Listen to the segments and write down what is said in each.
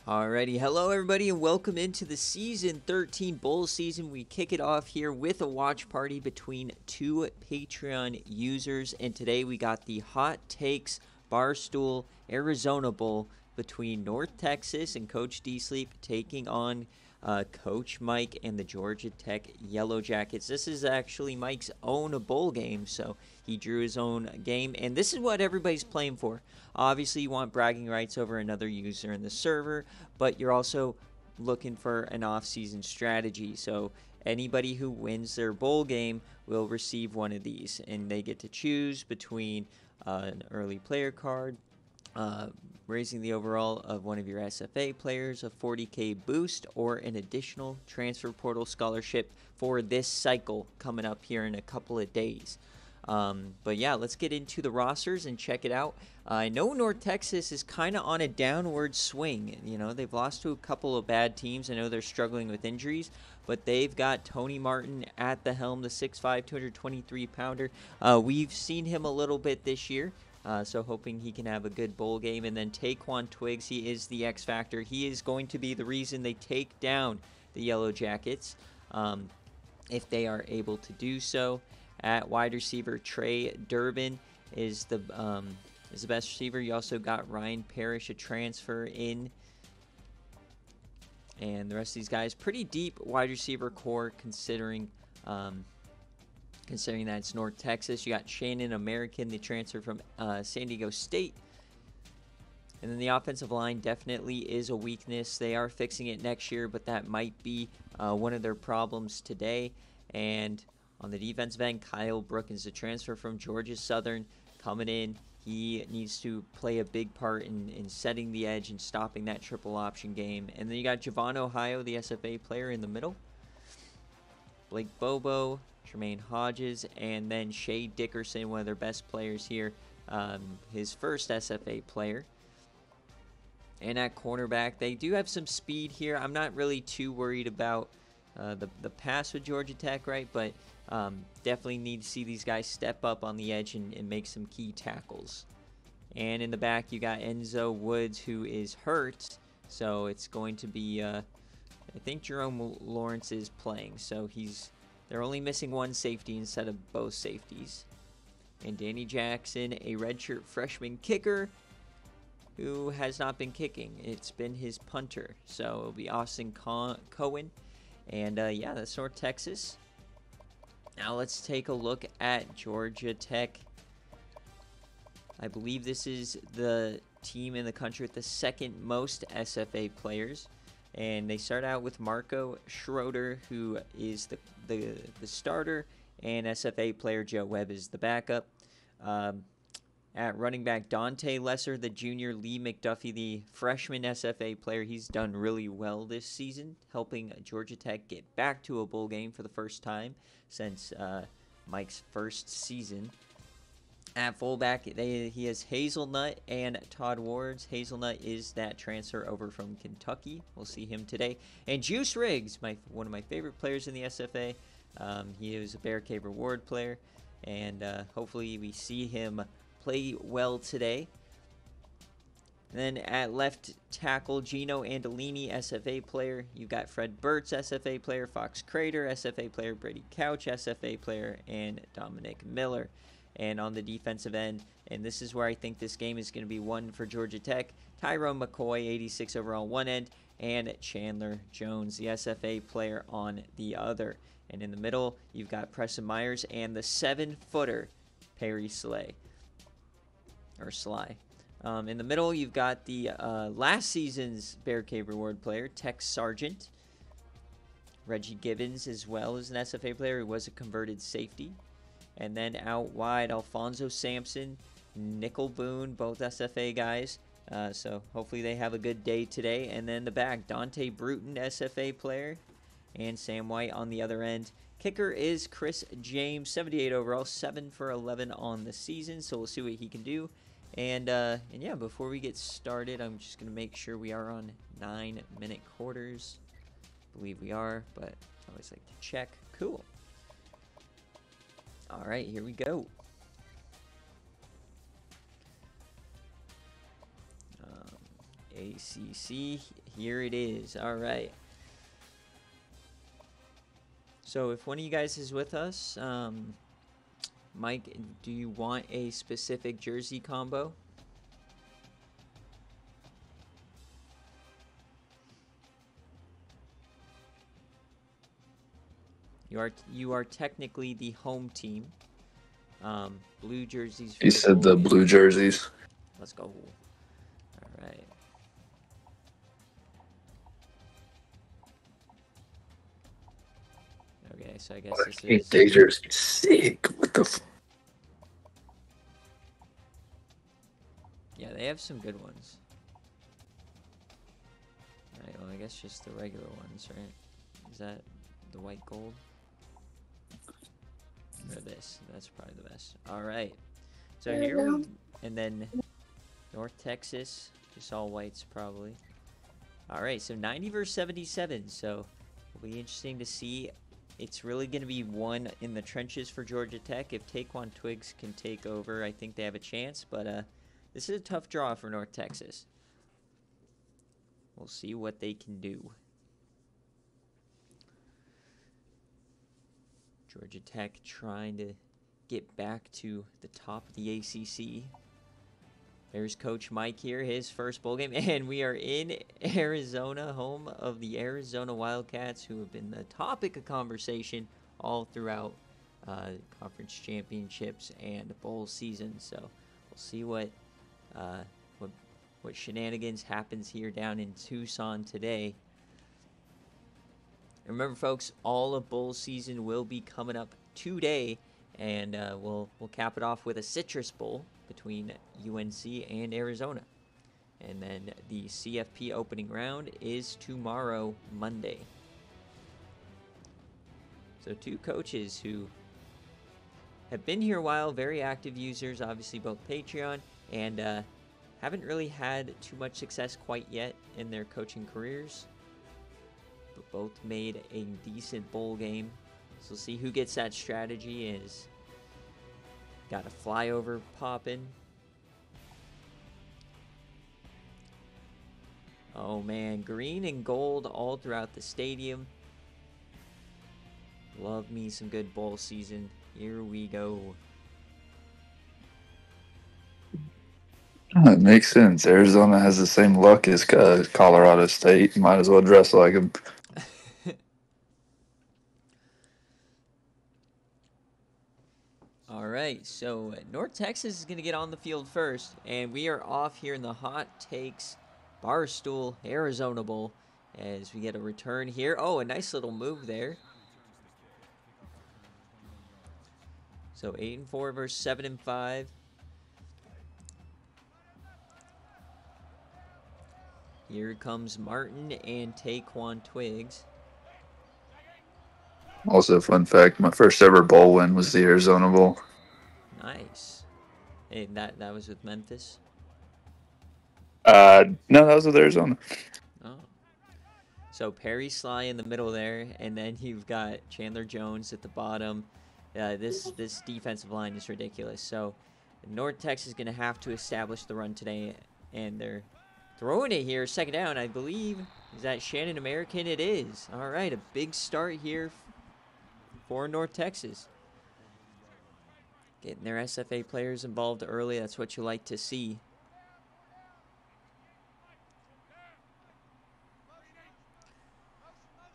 Alrighty, hello everybody and welcome into the Season 13 Bowl season. We kick it off here with a watch party between two Patreon users, and today we got the Hot Takes Barstool Arizona Bowl between North Texas and Coach D-Sleep taking on Coach Mike and the Georgia Tech Yellow Jackets. This is actually Mike's own bowl game, so he drew his own game, and this is what everybody's playing for. Obviously, you want bragging rights over another user in the server, but you're also looking for an off-season strategy. So anybody who wins their bowl game will receive one of these, and they get to choose between an early player card, raising the overall of one of your SFA players, a 40K boost, or an additional transfer portal scholarship for this cycle coming up here in a couple of days. But yeah, let's get into the rosters and check it out. I know North Texas is kind of on a downward swing. You know, they've lost to a couple of bad teams. I know they're struggling with injuries, but they've got Tony Martin at the helm, the 6'5", 223-pounder. We've seen him a little bit this year. So hoping he can have a good bowl game. And then Taquan Twiggs, he is the X Factor. He is going to be the reason they take down the Yellow Jackets if they are able to do so. At wide receiver, Trey Durbin is the best receiver. You also got Ryan Parrish, a transfer in. And the rest of these guys, pretty deep wide receiver core considering that it's North Texas. You got Shannon American, the transfer from San Diego State. And then the offensive line definitely is a weakness. They are fixing it next year, but that might be one of their problems today. And on the defensive end, Kyle Brookins, the transfer from Georgia Southern, coming in. He needs to play a big part in setting the edge and stopping that triple option game. And then you got Javon Ohio, the SFA player, in the middle. Blake Bobo, Tremaine Hodges, and then Shea Dickerson, one of their best players here, his first SFA player. And at cornerback, they do have some speed here. I'm not really too worried about the pass with Georgia Tech, right? But definitely need to see these guys step up on the edge and make some key tackles. And in the back, you got Enzo Woods, who is hurt. So it's going to be, I think Jerome Lawrence is playing. So they're only missing one safety instead of both safeties. And Danny Jackson, a redshirt freshman kicker who has not been kicking. It's been his punter. So it'll be Austin Cohen. And yeah, that's North Texas. Now let's take a look at Georgia Tech. I believe this is the team in the country with the second most SFA players. And they start out with Marco Schroeder, who is the starter, and SFA player Joe Webb is the backup. At running back, Dante Lesser, the junior, Lee McDuffie, the freshman SFA player. He's done really well this season, helping Georgia Tech get back to a bowl game for the first time since Mike's first season. At fullback, he has Hazelnut and Todd Wards. Hazelnut is that transfer over from Kentucky. We'll see him today. And Juice Riggs, one of my favorite players in the SFA. He is a BearCave reward player, and hopefully we see him play well today. And then at left tackle, Gino Andolini, SFA player. You've got Fred Burtz, SFA player, Fox Crater, SFA player, Brady Couch, SFA player, and Dominic Miller. And on the defensive end, and this is where I think this game is going to be won for Georgia Tech, Tyrone McCoy, 86 overall on one end, and Chandler Jones, the SFA player, on the other. And in the middle, you've got Preston Myers and the 7-footer, Perry Slay. Or Sly. In the middle, you've got the last season's BearCave reward player, Tex Sargent. Reggie Gibbons, as well as an SFA player who was a converted safety. And then out wide, Alfonso Sampson, Nickel Boone, both SFA guys. So hopefully they have a good day today. And then the back, Dante Bruton, SFA player, and Sam White on the other end. Kicker is Chris James, 78 overall, 7 for 11 on the season. So we'll see what he can do. And yeah, before we get started, I'm just going to make sure we are on 9-minute quarters. I believe we are, but I always like to check. Cool. All right, here we go. ACC, here it is. All right. So if one of you guys is with us, Mike, do you want a specific jersey combo? You are technically the home team. Blue jerseys. He said the blue jerseys. Let's go. All right. Okay, so I guess this is... Day jersey. Sick. What the Yeah, they have some good ones. Alright, well, I guess just the regular ones, right? Is that the white gold? Or this? That's probably the best. Alright. So here we... And then North Texas. Just all whites, probably. Alright, so 90 versus 77. So it'll be interesting to see. It's really going to be one in the trenches for Georgia Tech. If Taekwon Twiggs can take over, I think they have a chance. But this is a tough draw for North Texas. We'll see what they can do. Georgia Tech trying to get back to the top of the ACC. There's Coach Mike here, his first bowl game. And we are in Arizona, home of the Arizona Wildcats, who have been the topic of conversation all throughout conference championships and bowl season. So we'll see what shenanigans happens here down in Tucson today. And remember, folks, all of bowl season will be coming up today, and we'll cap it off with a Citrus Bowl between UNC and Arizona. And then the CFP opening round is tomorrow, Monday. So two coaches who have been here a while, very active users, obviously both Patreon, and haven't really had too much success quite yet in their coaching careers, but both made a decent bowl game. So we'll see who gets that strategy. Is got a flyover popping. Oh man, green and gold all throughout the stadium. Love me some good bowl season. Here we go. It makes sense. Arizona has the same luck as Colorado State. Might as well dress like them. All right, so North Texas is going to get on the field first, and we are off here in the Hot Takes Barstool Arizona Bowl as we get a return here. Oh, a nice little move there. So 8-4 versus 7-5. Here comes Martin and Taekwon Twiggs. Also, fun fact, my first ever bowl win was the Arizona Bowl. Nice. Hey, that was with Memphis? No, that was with Arizona. Oh. So Perry Sly in the middle there, and then you've got Chandler Jones at the bottom. This defensive line is ridiculous. So North Texas is going to have to establish the run today, and they're throwing it here. Second down, I believe. Is that Shannon American? It is. All right, a big start here for North Texas. Getting their SFA players involved early. That's what you like to see.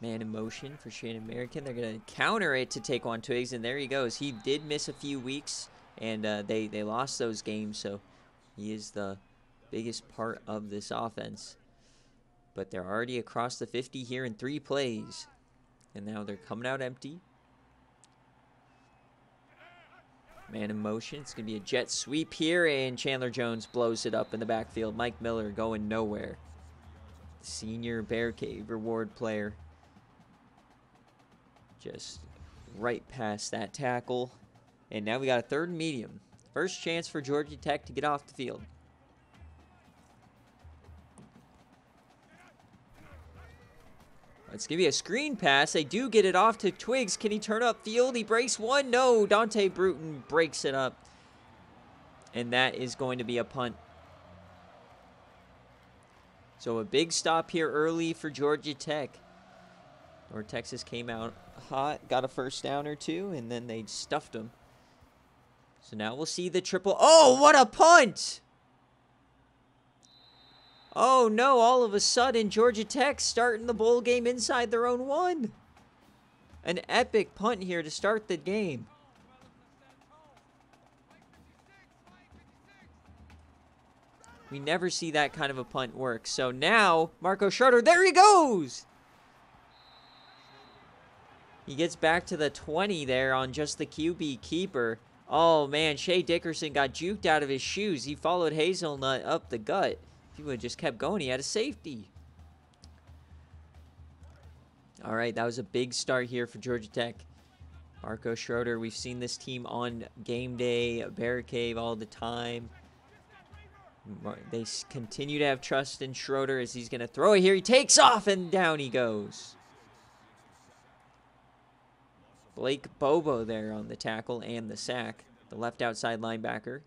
Man in motion for Shannon American. They're going to counter it to Taekwon Twiggs, and there he goes. He did miss a few weeks, and they lost those games, so he is the biggest part of this offense. But they're already across the 50 here in 3 plays, and now they're coming out empty. Man in motion. It's going to be a jet sweep here, and Chandler Jones blows it up in the backfield. Mike Miller going nowhere. Senior BearCave reward player. Just right past that tackle. And now we got a 3rd and medium. First chance for Georgia Tech to get off the field. Let's give you a screen pass. They do get it off to Twiggs. Can he turn up field? He breaks one. No, Dante Bruton breaks it up. And that is going to be a punt. So a big stop here early for Georgia Tech. North Texas came out hot, got a first down or two, and then they stuffed them. So now we'll see the triple. Oh, what a punt! Oh no, all of a sudden Georgia Tech starting the bowl game inside their own 1. An epic punt here to start the game. We never see that kind of a punt work. So now, Marco Schroeder, there he goes! He gets back to the 20 there on just the QB keeper. Oh, man, Shea Dickerson got juked out of his shoes. He followed Hazelnut up the gut. If he would have just kept going, he had a safety. All right, that was a big start here for Georgia Tech. Marco Schroeder, we've seen this team on game day, BearCave all the time. They continue to have trust in Schroeder as he's going to throw it here. He takes off, and down he goes. Blake Bobo there on the tackle and the sack. The left outside linebacker.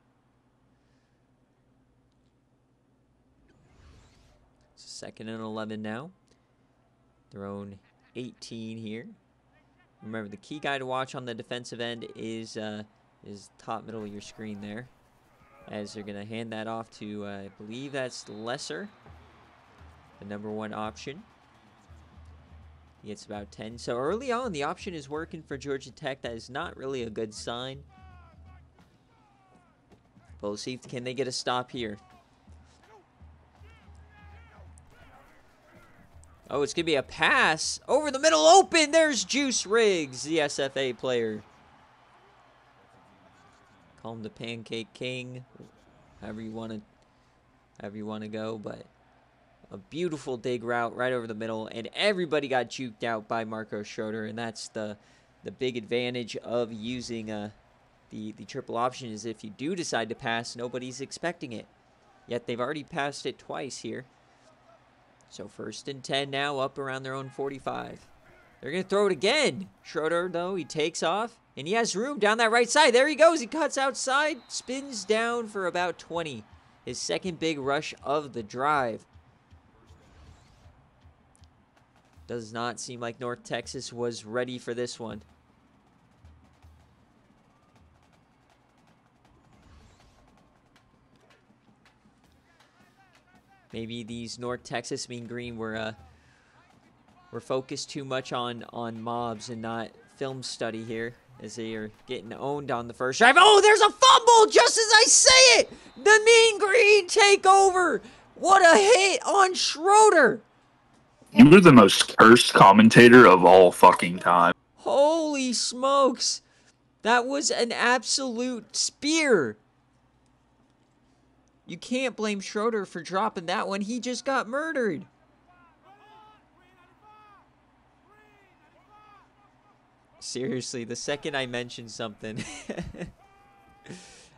It's 2nd and 11 now. Their own 18 here. Remember, the key guy to watch on the defensive end is top middle of your screen there. As they're going to hand that off to, I believe that's Lesser, the number 1 option. He gets about 10. So early on, the option is working for Georgia Tech. That is not really a good sign. But we'll see, can they get a stop here? Oh, it's going to be a pass. Over the middle, open. There's Juice Riggs, the SFA player. Call him the Pancake King, however you want to go, but a beautiful dig route right over the middle, and everybody got juked out by Marco Schroeder, and that's the big advantage of using the triple option is if you do decide to pass, nobody's expecting it. Yet they've already passed it twice here. So 1st and 10 now, up around their own 45. They're going to throw it again. Schroeder, though, he takes off. And he has room down that right side. There he goes. He cuts outside. Spins down for about 20. His 2nd big rush of the drive. Does not seem like North Texas was ready for this one. Maybe these North Texas Mean Green were focused too much on mobs and not film study here, as they are getting owned on the first drive. Oh, there's a fumble just as I say it. The Mean Green take over. What a hit on Schroeder. You were the most cursed commentator of all fucking time. Holy smokes. That was an absolute spear. You can't blame Schroeder for dropping that one. He just got murdered. Seriously, the second I mentioned something.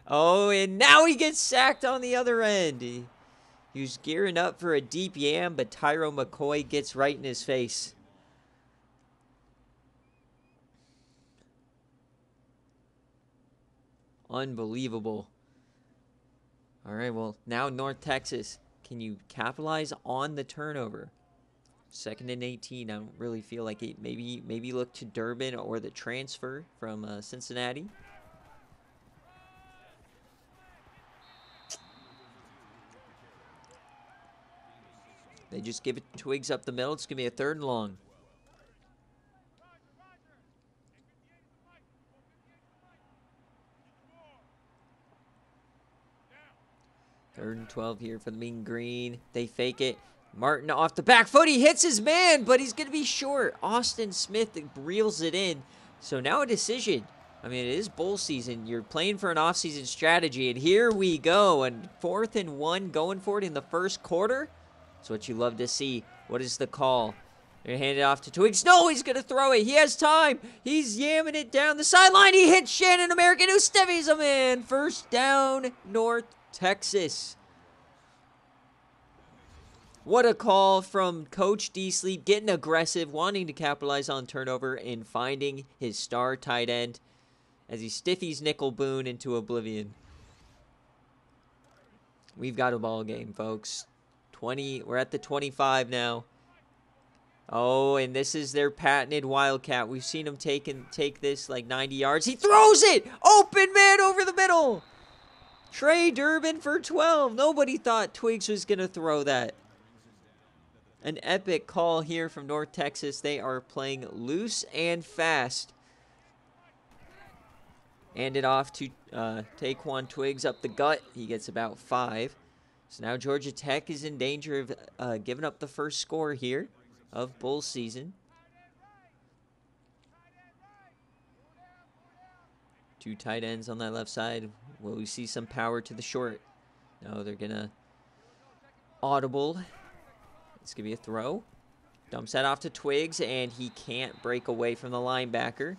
Oh, and now he gets sacked on the other end. He was gearing up for a deep yam, but Tyro McCoy gets right in his face. Unbelievable. All right, well, now North Texas. Can you capitalize on the turnover? 2nd and 18. I don't really feel like it. Maybe look to Durbin or the transfer from Cincinnati. They just give it Twigs up the middle. It's going to be a 3rd and long. Third and 12 here for the Mean Green. They fake it. Martin off the back foot. He hits his man, but he's going to be short. Austin Smith reels it in. So now a decision. I mean, it is bowl season. You're playing for an offseason strategy, and here we go. And 4th and 1 going for it in the first quarter. That's what you love to see. What is the call? They're going to hand it off to Twigs. No, he's going to throw it. He has time. He's yamming it down the sideline. He hits Shannon American, who stevies him in. First down, North Texas. What a call from Coach D. Sleep, getting aggressive, wanting to capitalize on turnover, and finding his star tight end as he stiffies Nickel Boone into oblivion. We've got a ball game, folks. 20. We're at the 25 now. Oh, and this is their patented Wildcat. We've seen him take this like 90 yards. He throws it! Open man over the middle! Trey Durbin for 12. Nobody thought Twigs was going to throw that. An epic call here from North Texas. They are playing loose and fast. Hand it off to Taquan Twigs up the gut. He gets about 5. So now Georgia Tech is in danger of giving up the first score here of bowl season. 2 tight ends on that left side. Will we see some power to the short? No, they're going to audible. It's going to be a throw. Dumps that off to Twigs, and he can't break away from the linebacker.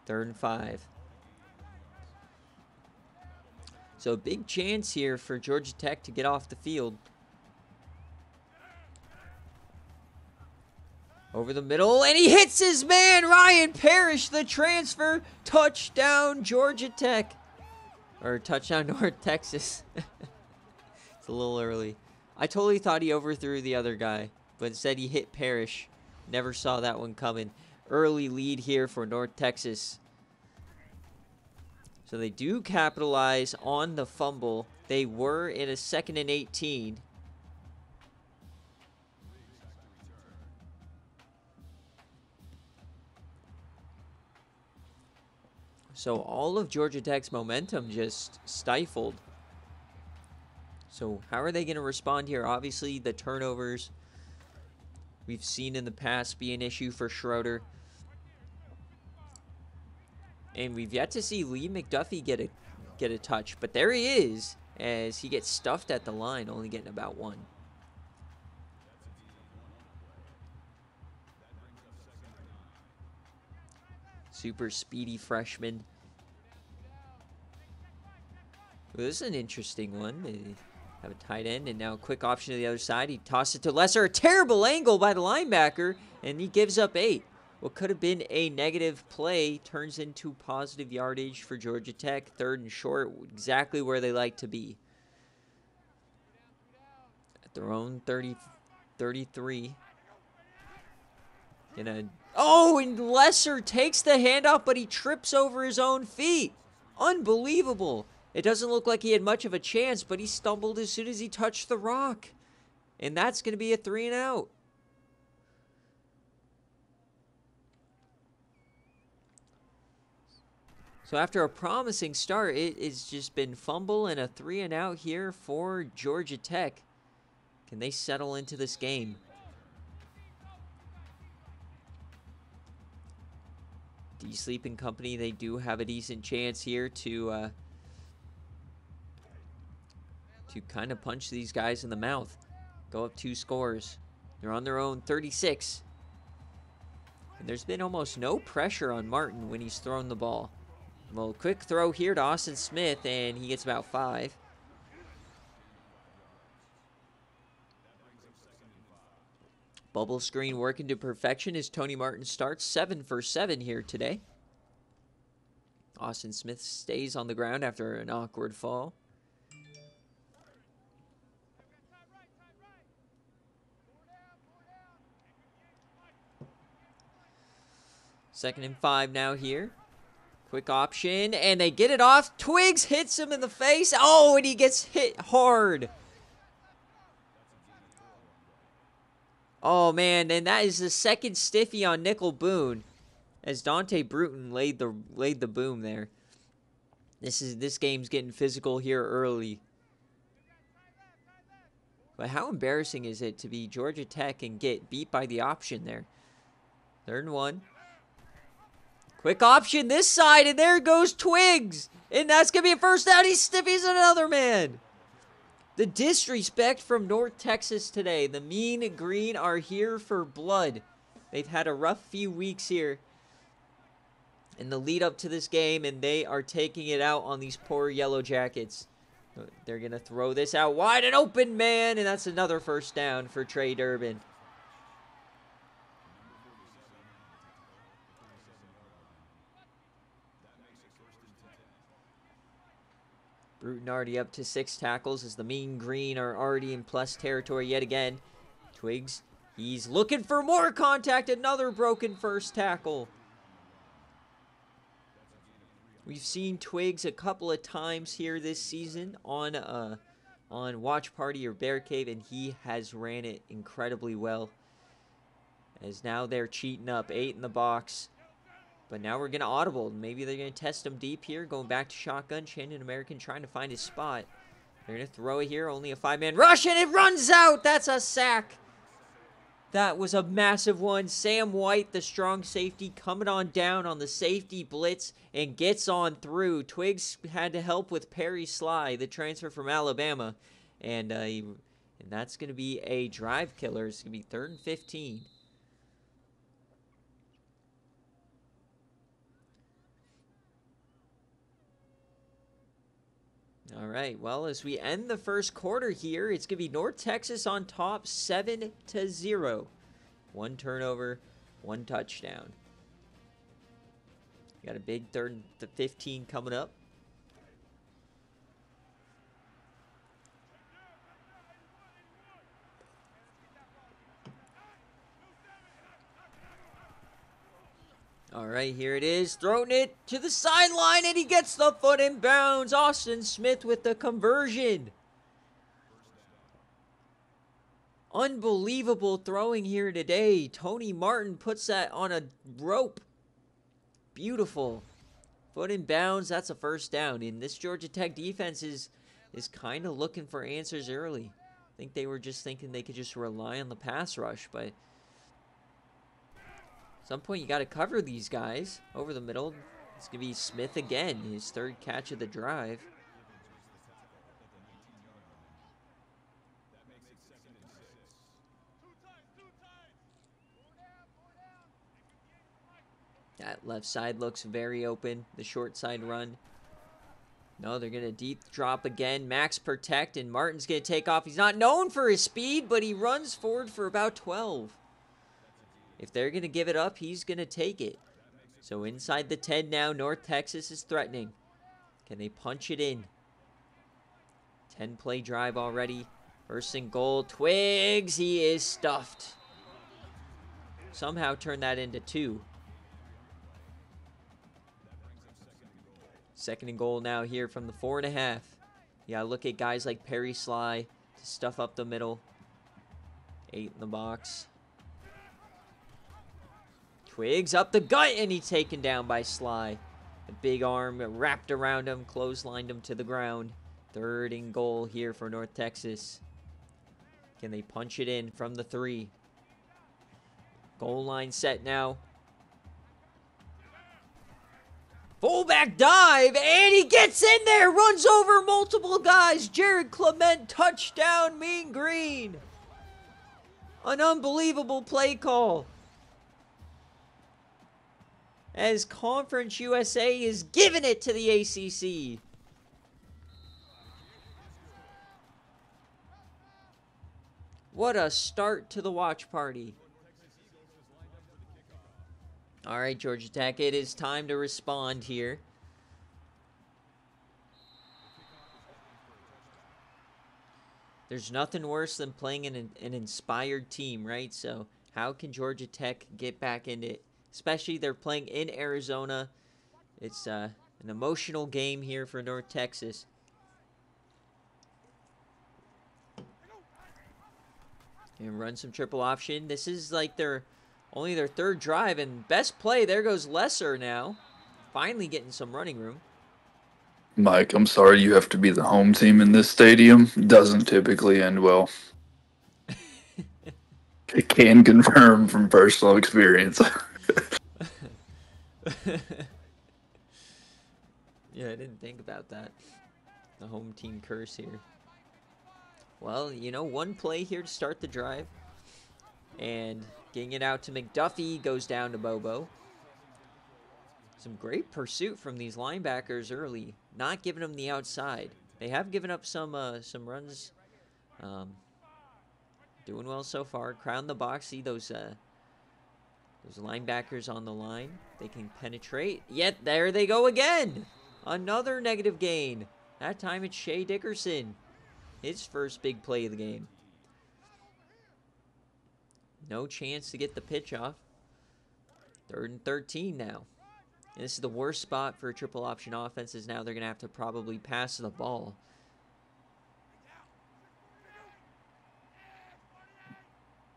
3rd and 5. So a big chance here for Georgia Tech to get off the field. Over the middle, and he hits his man, Ryan Parrish, the transfer. Touchdown, Georgia Tech. Or touchdown, North Texas. It's a little early. I totally thought he overthrew the other guy, but instead he hit Parrish. Never saw that one coming. Early lead here for North Texas. So they do capitalize on the fumble. They were in a 2nd and 18. So all of Georgia Tech's momentum just stifled. So how are they going to respond here? Obviously, the turnovers we've seen in the past be an issue for Schroeder. And we've yet to see Lee McDuffie get a touch. But there he is as he gets stuffed at the line, only getting about 1. Super speedy freshman. Well, this is an interesting one. They have a tight end, and now a quick option to the other side. He tosses it to Lesser. A terrible angle by the linebacker, and he gives up 8. What could have been a negative play turns into positive yardage for Georgia Tech. 3rd and short, exactly where they like to be. At their own 33. Oh, and Lesser takes the handoff, but he trips over his own feet. Unbelievable. It doesn't look like he had much of a chance, but he stumbled as soon as he touched the rock. And that's going to be a 3 and out. So after a promising start, it has just been fumble and a 3 and out here for Georgia Tech. Can they settle into this game? D-Sleep and company, they do have a decent chance here to kind of punch these guys in the mouth. Go up 2 scores. They're on their own 36. And there's been almost no pressure on Martin when he's thrown the ball. Well, quick throw here to Austin Smith, and he gets about 5. Bubble screen working to perfection as Tony Martin starts 7 for 7 here today. Austin Smith stays on the ground after an awkward fall. Second and 5 now here. Quick option, and they get it off. Twigs hits him in the face. Oh, and he gets hit hard. Oh, man, and that is the second stiffy on Nickel Boone, as Dante Bruton laid the boom there. This game's getting physical here early. But how embarrassing is it to be Georgia Tech and get beat by the option there? 3rd and 1. Quick option this side, and there goes Twigs. And that's going to be a first down. He stiffies another man. The disrespect from North Texas today. The Mean Green are here for blood. They've had a rough few weeks here in the lead up to this game, and they are taking it out on these poor Yellow Jackets. They're going to throw this out wide and open, man, and that's another first down for Trey Durbin. Bruton already up to 6 tackles as the Mean Green are already in plus territory yet again. Twigs, he's looking for more contact. Another broken first tackle. We've seen Twigs a couple of times here this season on Watch Party or BearCave, and he has ran it incredibly well. As now they're cheating up 8 in the box. But now we're going to audible. Maybe they're going to test him deep here. Going back to shotgun. Shannon American trying to find his spot. They're going to throw it here. Only a 5-man rush, and it runs out. That's a sack. That was a massive one. Sam White, the strong safety, coming on down on the safety blitz and gets on through. Twigs had to help with Perry Sly, the transfer from Alabama. And that's going to be a drive killer. It's going to be 3rd and 15. All right, well, as we end the first quarter here, it's going to be North Texas on top, 7-0. 1 turnover, 1 touchdown. Got a big 3rd and 15 coming up. All right, here it is. Throwing it to the sideline, and he gets the foot in bounds. Austin Smith with the conversion. Unbelievable throwing here today. Tony Martin puts that on a rope. Beautiful. Foot in bounds. That's a first down. And this Georgia Tech defense is kind of looking for answers early. I think they were just thinking they could just rely on the pass rush, but at some point, you got to cover these guys over the middle. It's going to be Smith again, his 3rd catch of the drive. That left side looks very open. The short side run. No, they're going to deep drop again. Max protect, and Martin's going to take off. He's not known for his speed, but he runs forward for about 12. If they're going to give it up, he's going to take it. So inside the 10 now, North Texas is threatening. Can they punch it in? 10-play drive already. 1st and goal. Twigs, he is stuffed. Somehow turn that into 2. 2nd and goal now here from the 4.5. You gotta look at guys like Perry Sly to stuff up the middle. 8 in the box. Twigs up the gut, and he's taken down by Sly. A big arm wrapped around him, clotheslined him to the ground. 3rd and goal here for North Texas. Can they punch it in from the 3? Goal line set now. Fullback dive, and he gets in there, runs over multiple guys. Jared Clement, touchdown, Mean Green. An unbelievable play call, as Conference USA is giving it to the ACC. What a start to the watch party. All right, Georgia Tech, it is time to respond here. There's nothing worse than playing an inspired team, right? So how can Georgia Tech get back into it? Especially they're playing in Arizona. It's an emotional game here for North Texas. And run some triple option. This is like only their 3rd drive, and best play. There goes Lesser now. Finally getting some running room. Mike, I'm sorry you have to be the home team in this stadium. Doesn't typically end well. I can confirm from personal experience. Yeah, I didn't think about that. The home team curse here. Well, you know, 1 play here to start the drive. And getting it out to McDuffie, goes down to Bobo. Some great pursuit from these linebackers early. Not giving them the outside. They have given up some runs. Doing well so far. Crown the box. See those linebackers on the line. They can penetrate. Yet there they go again. Another negative gain. That time it's Shea Dickerson. His first big play of the game. No chance to get the pitch off. 3rd and 13 now. And this is the worst spot for triple option offenses. Now they're going to have to probably pass the ball.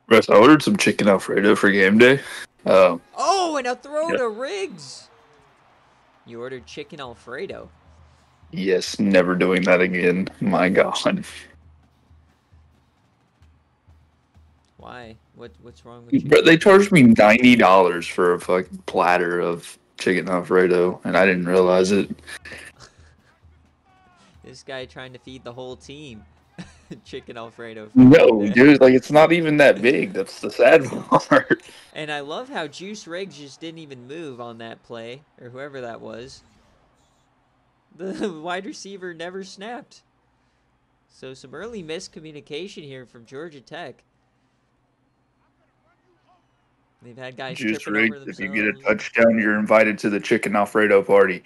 Russ, I ordered some chicken Alfredo for game day. Oh, and a throw to Riggs. You ordered chicken Alfredo. Yes, never doing that again. My God. Why? What's wrong with you? But they charged me $90 for a fucking platter of chicken Alfredo, and I didn't realize it. This guy trying to feed the whole team chicken Alfredo. No, dude, like it's not even that big. That's the sad part. And I love how Juice Riggs just didn't even move on that play, or whoever that was. The wide receiver never snapped. So some early miscommunication here from Georgia Tech. They've had guys Juice tripping over Riggs, themselves. if you get a touchdown, you're invited to the chicken Alfredo party.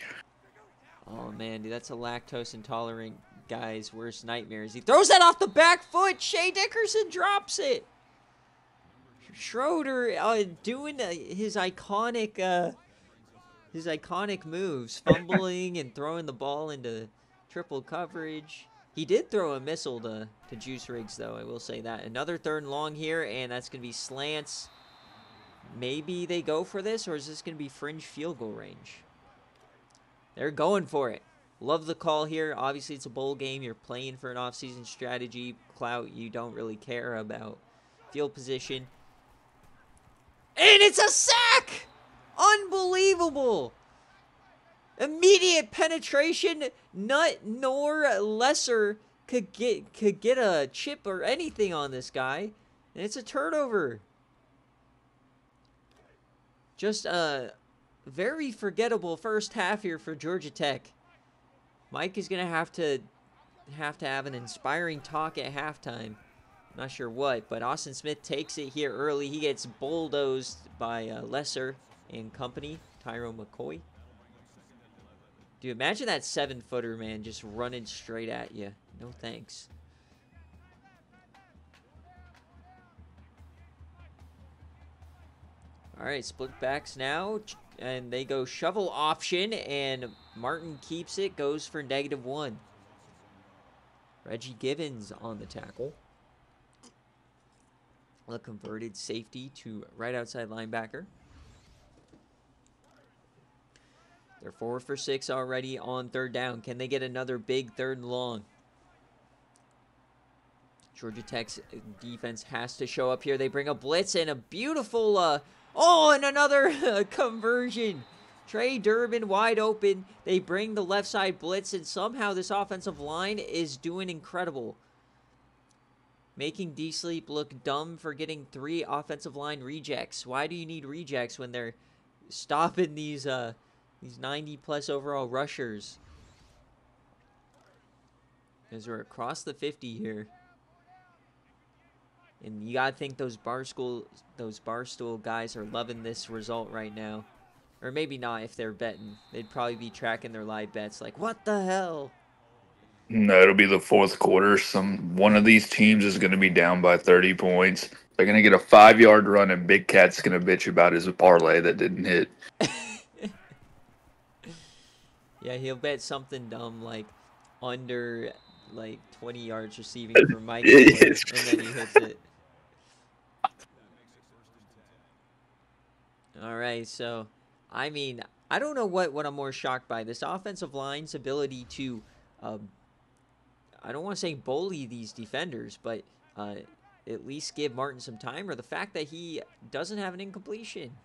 Oh, man, dude, that's a lactose intolerant guy's worst nightmares. He throws that off the back foot. Shea Dickerson drops it. Schroeder doing his iconic moves, fumbling and throwing the ball into triple coverage. He did throw a missile to Juice Riggs, though, I will say that. Another 3rd and long here, and that's going to be slants. Maybe they go for this, or is this going to be fringe field goal range? They're going for it. Love the call here. Obviously, it's a bowl game. You're playing for an offseason strategy. Clout, you don't really care about field position. And it's a sack! Unbelievable! Immediate penetration. Nut nor Lesser could get a chip or anything on this guy. And it's a turnover. Just a very forgettable first half here for Georgia Tech. Mike is going to have an inspiring talk at halftime. Not sure what, but Austin Smith takes it here early. He gets bulldozed by Lesser and company, Tyrone McCoy. Dude, imagine that 7-footer, man, just running straight at you. No thanks. All right, split backs now, and they go shovel option, and Martin keeps it, goes for -1. Reggie Givens on the tackle. A converted safety to right outside linebacker. They're 4 for 6 already on 3rd down. Can they get another big 3rd and long? Georgia Tech's defense has to show up here. They bring a blitz and a beautiful, and another conversion. Trey Durbin wide open. They bring the left side blitz, and somehow this offensive line is doing incredible. Making D-Sleep look dumb for getting 3 offensive line rejects. Why do you need rejects when they're stopping these 90-plus overall rushers? As we're across the 50 here. And you gotta think those Barstool guys are loving this result right now. Or maybe not if they're betting. They'd probably be tracking their live bets like, what the hell? No, it'll be the 4th quarter. One of these teams is going to be down by 30 points. They're going to get a 5-yard run, and Big Cat's going to bitch about his parlay that didn't hit. Yeah, he'll bet something dumb like under 20 yards receiving for Mike, and then he hits it. All right, so, I mean, I don't know what I'm more shocked by. This offensive line's ability to, I don't want to say bully these defenders, but at least give Martin some time, or the fact that he doesn't have an incompletion.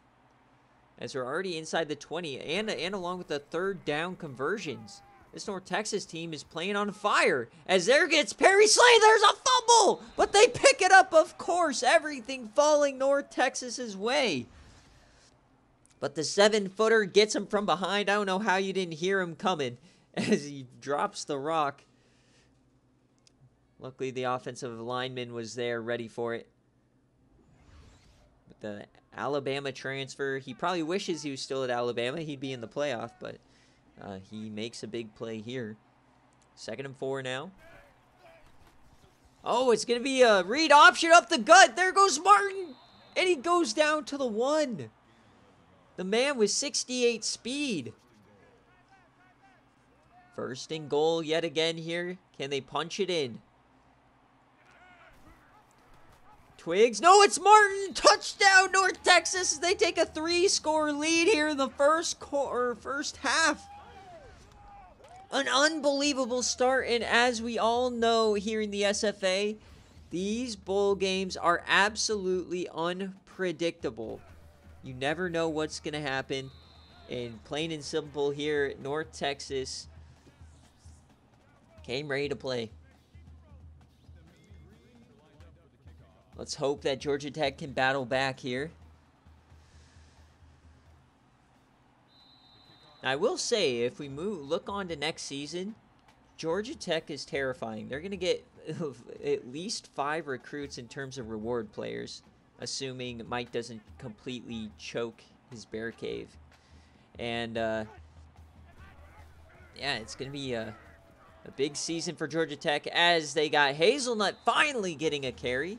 As we're already inside the 20, and along with the 3rd down conversions. This North Texas team is playing on fire. As there gets Perry Slay, there's a fumble! But they pick it up, of course. Everything falling North Texas's way. But the 7-footer gets him from behind. I don't know how you didn't hear him coming as he drops the rock. Luckily, the offensive lineman was there ready for it. But the Alabama transfer, he probably wishes he was still at Alabama. He'd be in the playoff, but he makes a big play here. 2nd and 4 now. Oh, it's going to be a read option up the gut. There goes Martin. And he goes down to the 1. The man with 68 speed. 1st and goal yet again here. Can they punch it in? Twigs. No, it's Martin. Touchdown, North Texas. They take a 3-score lead here in the first half. An unbelievable start, and as we all know here in the SFA, these bowl games are absolutely unpredictable. You never know what's going to happen, and plain and simple here, North Texas came ready to play. Let's hope that Georgia Tech can battle back here. I will say, if we look on to next season, Georgia Tech is terrifying. They're going to get at least 5 recruits in terms of reward players, assuming Mike doesn't completely choke his BearCave. And, yeah, it's going to be a big season for Georgia Tech as they got Hazelnut finally getting a carry.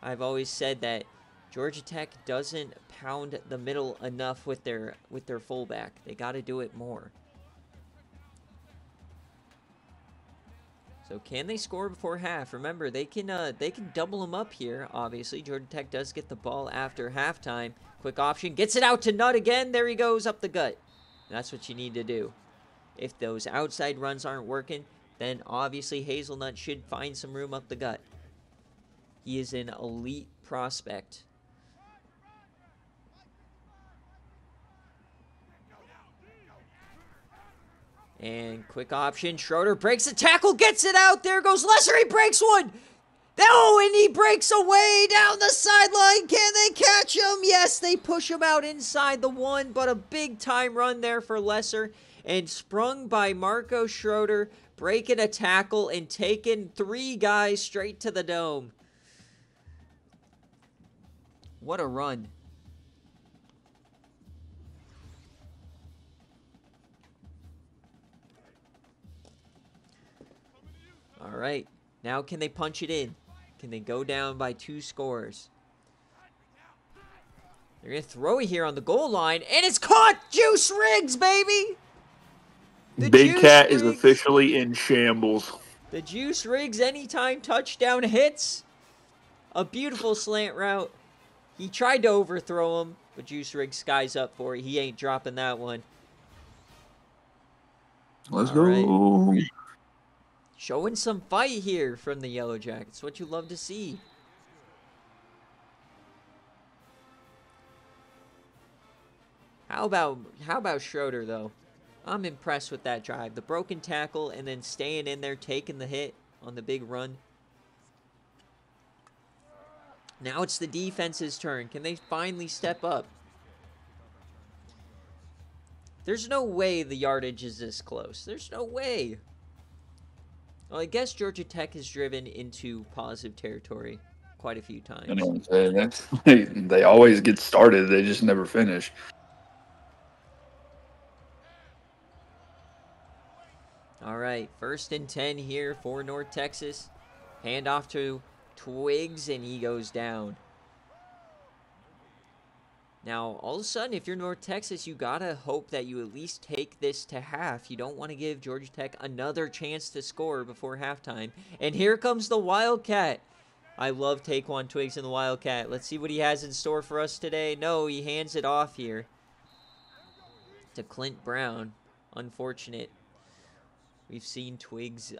I've always said that Georgia Tech doesn't pound the middle enough with their fullback. They got to do it more. So can they score before half? Remember, they can double them up here. Obviously, Georgia Tech does get the ball after halftime. Quick option, gets it out to Nutt again. There he goes up the gut. That's what you need to do. If those outside runs aren't working, then obviously Hazelnut should find some room up the gut. He is an elite prospect. And quick option. Schroeder breaks the tackle, gets it out. There goes Lesser. He breaks one. Oh, and he breaks away down the sideline. Can they catch him? Yes, they push him out inside the 1, but a big time run there for Lesser. And sprung by Marco Schroeder, breaking a tackle and taking 3 guys straight to the dome. What a run. All right. Now can they punch it in? Can they go down by 2 scores? They're going to throw it here on the goal line, and it's caught! Juice Riggs, baby! The Big Juice Cat is Riggs. officially in shambles. The Juice Riggs anytime touchdown hits. A beautiful slant route. He tried to overthrow him, but Juice Riggs skies up for it. He ain't dropping that one. Let's All go. right. Showing some fight here from the Yellow Jackets. What you love to see. How about Schroeder, though? I'm impressed with that drive. The broken tackle and then staying in there, taking the hit on the big run. Now it's the defense's turn. Can they finally step up? There's no way the yardage is this close. There's no way. Well, I guess Georgia Tech has driven into positive territory quite a few times. I know what I'm saying. They always get started. They just never finish. All right, 1st and 10 here for North Texas. Hand off to Twigs, and he goes down. Now, all of a sudden, if you're North Texas, you got to hope that you at least take this to half. You don't want to give Georgia Tech another chance to score before halftime. And here comes the Wildcat. I love Taquan Twigs and the Wildcat. Let's see what he has in store for us today. No, he hands it off here to Clint Brown. Unfortunate. We've seen Twigs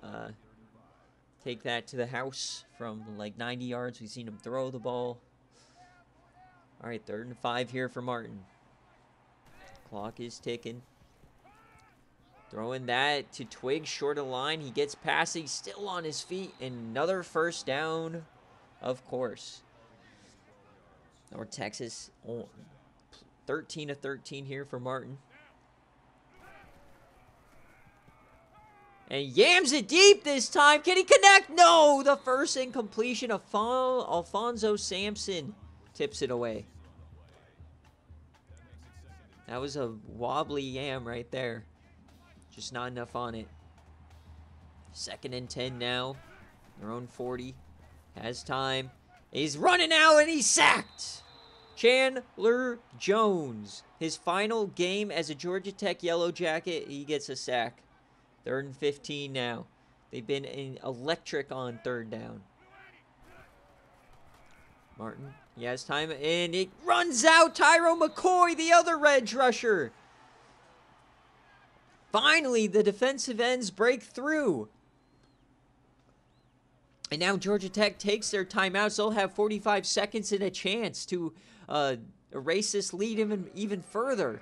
take that to the house from like 90 yards. We've seen him throw the ball. All right, 3rd and 5 here for Martin. Clock is ticking. Throwing that to Twigs short of line. He gets past it. He's still on his feet. Another 1st down, of course. North Texas, 13 of 13 here for Martin. And yams it deep this time. Can he connect? No, the first incompletion. Alfonso Sampson tips it away. That was a wobbly yam right there. Just not enough on it. 2nd and 10 now. Their own 40. Has time. He's running out and he's sacked. Chandler Jones. His final game as a Georgia Tech Yellow Jacket, he gets a sack. 3rd and 15 now. They've been electric on 3rd down. Martin, he has time, and it runs out. Tyrone McCoy, the other edge rusher. Finally, the defensive ends break through. And now Georgia Tech takes their timeouts. They'll have 45 seconds and a chance to erase this lead even further.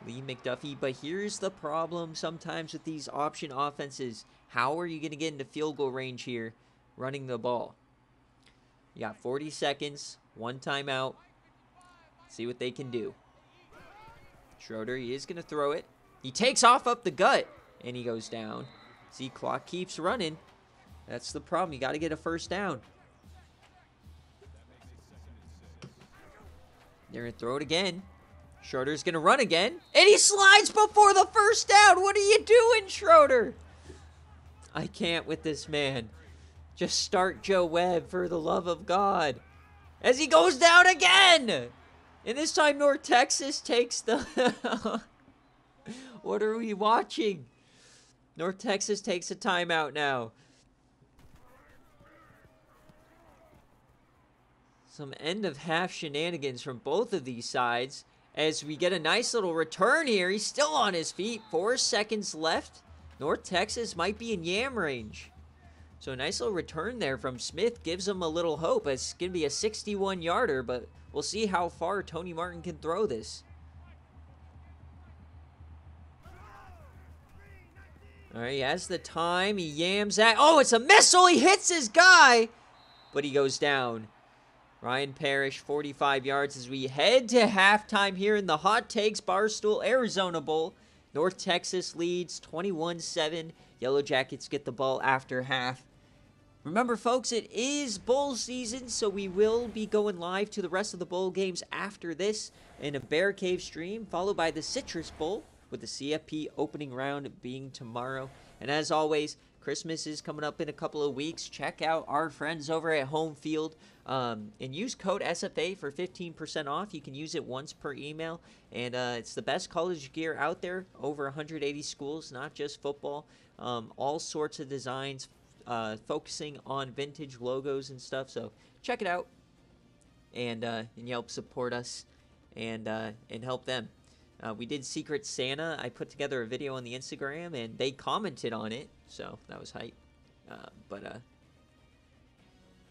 Lee McDuffie, but here's the problem sometimes with these option offenses. How are you going to get into field goal range here running the ball? You got 40 seconds, 1 timeout. See what they can do. Schroeder, he is going to throw it. He takes off up the gut, and he goes down. See, clock keeps running. That's the problem. You got to get a 1st down. They're going to throw it again. Schroeder's going to run again, and he slides before the 1st down. What are you doing, Schroeder? I can't with this man. Just start Joe Webb, for the love of God. As he goes down again. And this time North Texas takes the... What are we watching? North Texas takes a timeout now. Some end of half shenanigans from both of these sides. As we get a nice little return here. He's still on his feet. 4 seconds left. North Texas might be in yam range. So a nice little return there from Smith gives them a little hope. It's going to be a 61-yarder, but we'll see how far Tony Martin can throw this. All right, he has the time. He yams that. Oh, it's a missile. He hits his guy, but he goes down. Ryan Parrish, 45 yards as we head to halftime here in the Hot Takes Barstool Arizona Bowl. North Texas leads 21-7. Yellow Jackets get the ball after half. Remember, folks, it is bowl season, so we will be going live to the rest of the bowl games after this in a BearCave stream, followed by the Citrus Bowl, with the CFP opening round being tomorrow. And as always, Christmas is coming up in a couple of weeks. Check out our friends over at Home Field and use code SFA for 15% off. You can use it once per email, and it's the best college gear out there. Over 180 schools, not just football. All sorts of designs, focusing on vintage logos and stuff. So check it out, and you help support us and help them. We did Secret Santa. I put together a video on the Instagram, and they commented on it, so that was hype.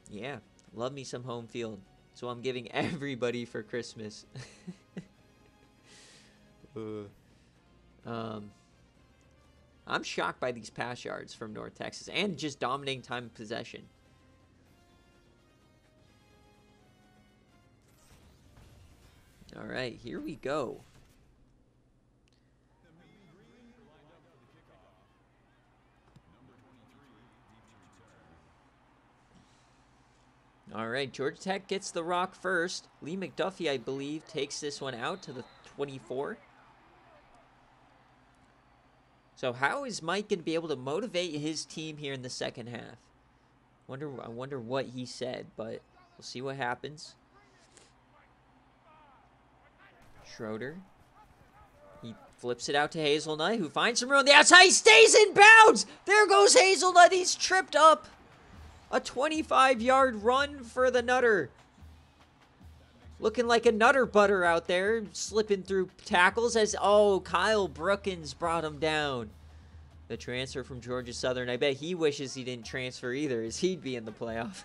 Yeah, love me some Home Field. So I'm giving everybody for Christmas. I'm shocked by these pass yards from North Texas and just dominating time of possession. All right, here we go. All right, Georgia Tech gets the rock first. Lee McDuffie, I believe, takes this one out to the 24. So how is Mike going to be able to motivate his team here in the second half? I wonder what he said, but we'll see what happens. Schroeder. He flips it out to Hazelnut, who finds some room on the outside. He stays in bounds. There goes Hazelnut. He's tripped up. A 25-yard run for the Nutter. Looking like a Nutter Butter out there, slipping through tackles as, oh, Kyle Brookins brought him down. The transfer from Georgia Southern. I bet he wishes he didn't transfer either, as he'd be in the playoff.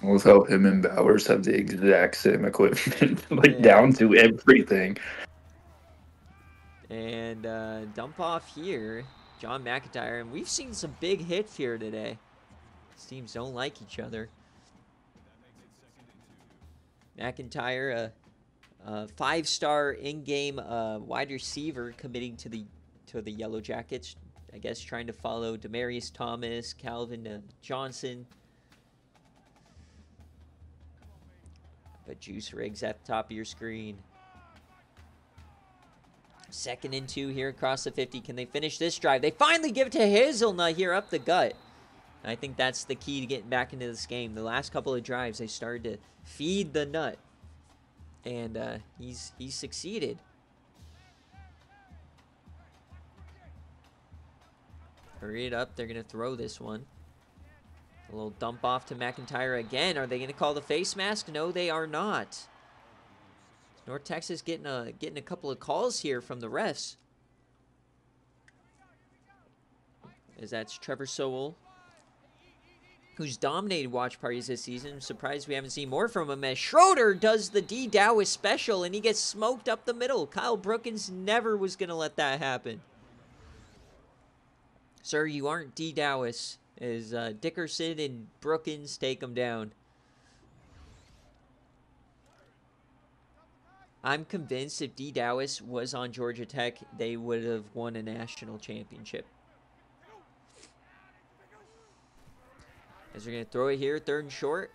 Let's hope him and Bowers have the exact same equipment, down to everything. And dump off here, John McIntyre. And we've seen some big hits here today. These teams don't like each other. McIntyre, a 5-star in-game wide receiver, committing to the Yellow Jackets. I guess trying to follow Demarius Thomas, Calvin Johnson. But Juice Riggs at the top of your screen. 2nd and 2 here across the 50. Can they finish this drive? They finally give it to Hazelnut here up the gut. I think that's the key to getting back into this game. The last couple of drives, they started to feed the nut. And he's succeeded. Hurry it up. They're going to throw this one. A little dump off to McIntyre again. Are they going to call the face mask? No, they are not. North Texas getting a couple of calls here from the refs. As that's Trevor Sowell, who's dominated watch parties this season. I'm surprised we haven't seen more from him, as Schroeder does the D. Dowis special, and he gets smoked up the middle. Kyle Brookins never was going to let that happen. Sir, you aren't D. Dowis, as Dickerson and Brookins take him down. I'm convinced if D. Dowis was on Georgia Tech, they would have won a national championship. As they're going to throw it here, 3rd and short.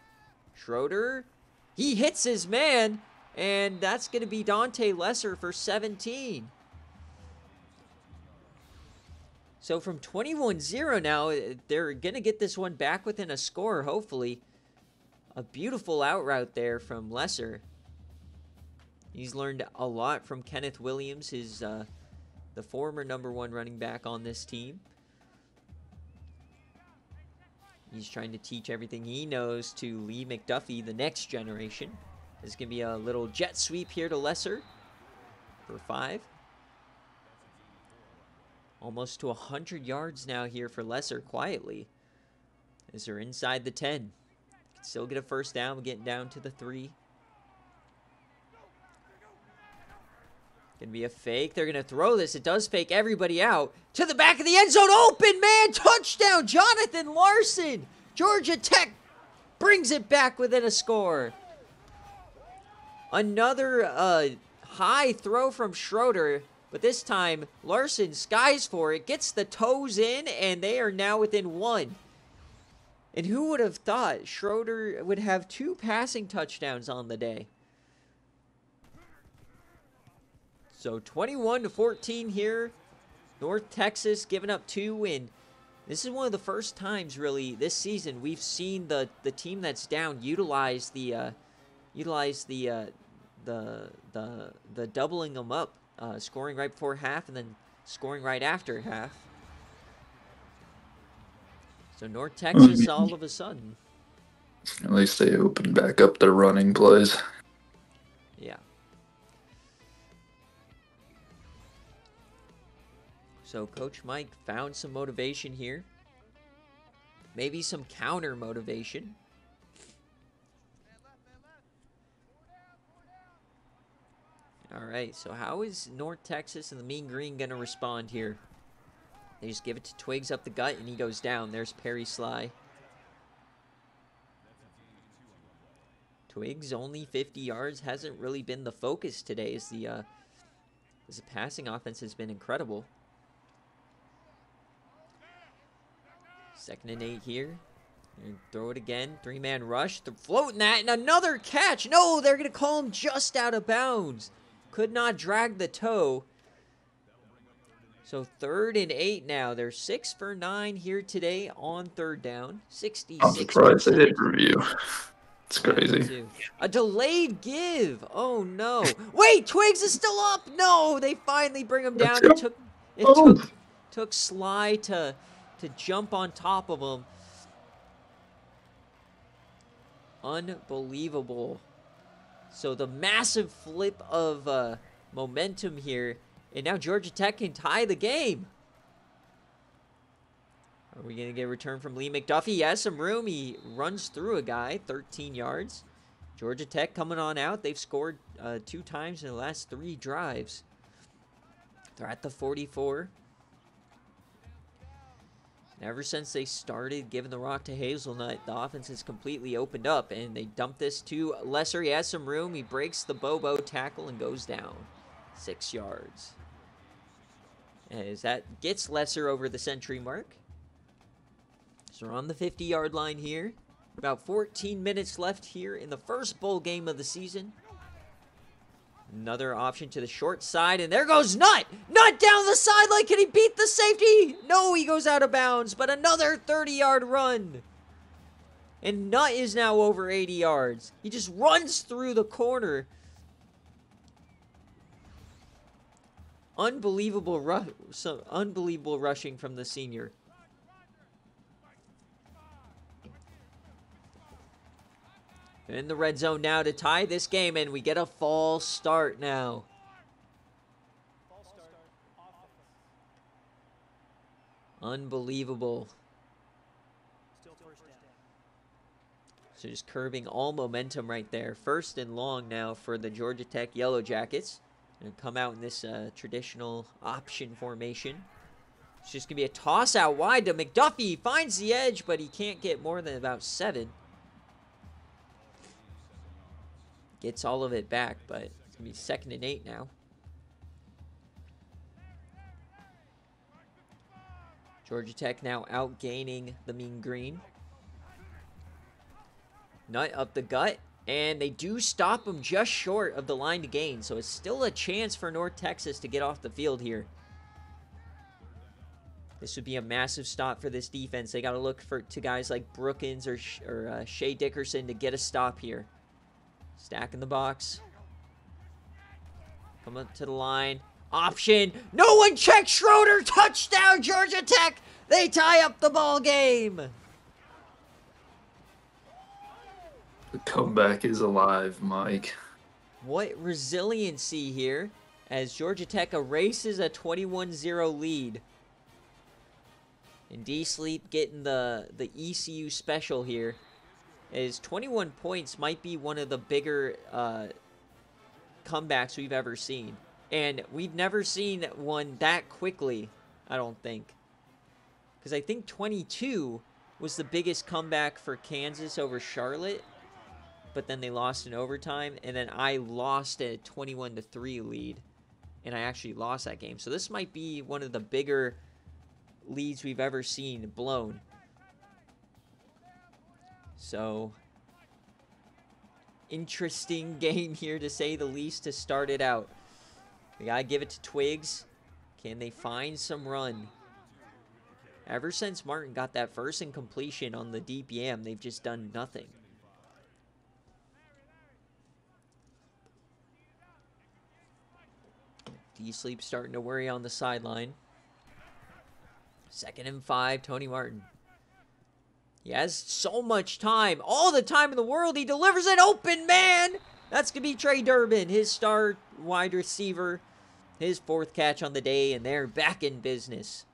Schroeder, he hits his man, and that's going to be Dante Lesser for 17. So from 21-0 now, they're going to get this one back within a score, hopefully. A beautiful out route there from Lesser. He's learned a lot from Kenneth Williams, the former #1 running back on this team. He's trying to teach everything he knows to Lee McDuffie, the next generation. There's going to be a little jet sweep here to Lesser for 5. Almost to 100 yards now here for Lesser quietly. As they're inside the 10. Can still get a first down, getting down to the 3. Gonna be a fake. They're gonna throw this. It does fake everybody out. To the back of the end zone. Open man. Touchdown. Jonathan Larson. Georgia Tech brings it back within a score. Another high throw from Schroeder. But this time, Larson skies for it. Gets the toes in. And they are now within 1. And who would have thought Schroeder would have 2 passing touchdowns on the day? So 21-14 here. North Texas giving up 2, and this is one of the first times really this season we've seen the team that's down utilize the doubling them up, scoring right before half and then scoring right after half. So North Texas all of a sudden. At least they opened back up their running plays. Yeah. So Coach Mike found some motivation here. Maybe some counter motivation. All right, so how is North Texas and the Mean Green going to respond here? They just give it to Twiggs up the gut, and he goes down. There's Perry Sly. Twiggs only 50 yards. Hasn't really been the focus today as the passing offense has been incredible. 2nd and 8 here. And throw it again. 3-man rush. They're floating that, and another catch. No, they're going to call him just out of bounds. Could not drag the toe. So 3rd and 8 now. They're 6 for 9 here today on 3rd down. 66%. I'm surprised they didn't review. It's crazy. A delayed give. Oh, no. Wait, Twiggs is still up. No, they finally bring him down. It took Sly to jump on top of him. Unbelievable. So the massive flip of momentum here. And now Georgia Tech can tie the game. Are we going to get a return from Lee McDuffie? He has some room. He runs through a guy, 13 yards. Georgia Tech coming on out. They've scored 2 times in the last 3 drives. They're at the 44. Ever since they started giving the rock to Hazelnut, the offense has completely opened up, and they dump this to Lesser. He has some room. He breaks the Bobo tackle and goes down 6 yards. As that gets Lesser over the century mark. So we're on the 50-yard line here. About 14 minutes left here in the first bowl game of the season. Another option to the short side, and there goes Nutt! Nutt down the sideline! Can he beat the safety? No, he goes out of bounds, but another 30-yard run. And Nutt is now over 80 yards. He just runs through the corner. Unbelievable unbelievable rushing from the senior. In the red zone now to tie this game, and we get a false start now. Unbelievable. So just curbing all momentum right there. First and long now for the Georgia Tech Yellow Jackets. Going to come out in this traditional option formation. It's just going to be a toss out wide to McDuffie. Finds the edge, but he can't get more than about 7. Gets all of it back, but it's going to be 2nd and 8 now. Georgia Tech now outgaining the Mean Green. Nutt up the gut, and they do stop him just short of the line to gain, so it's still a chance for North Texas to get off the field here. This would be a massive stop for this defense. They got to look to guys like Brookins or Shea Dickerson to get a stop here. Stack in the box. Come up to the line. Option. No one checks Schroeder. Touchdown, Georgia Tech. They tie up the ball game. The comeback is alive, Mike. What resiliency here as Georgia Tech erases a 21-0 lead. And D-Sleep getting the ECU special here. Is 21 points might be one of the bigger comebacks we've ever seen. And we've never seen one that quickly, I don't think. Because I think 22 was the biggest comeback for Kansas over Charlotte. But then they lost in overtime. And then I lost a 21-3 lead. And I actually lost that game. So this might be one of the bigger leads we've ever seen blown. So, interesting game here to say the least to start it out. We gotta give it to Twigs. Can they find some run? Ever since Martin got that first incompletion on the DPM, they've just done nothing. D-Sleep starting to worry on the sideline. 2nd and 5, Tony Martin. He has so much time. All the time in the world. He delivers an open man. That's going to be Trey Durbin, his star wide receiver. His 4th catch on the day, and they're back in business.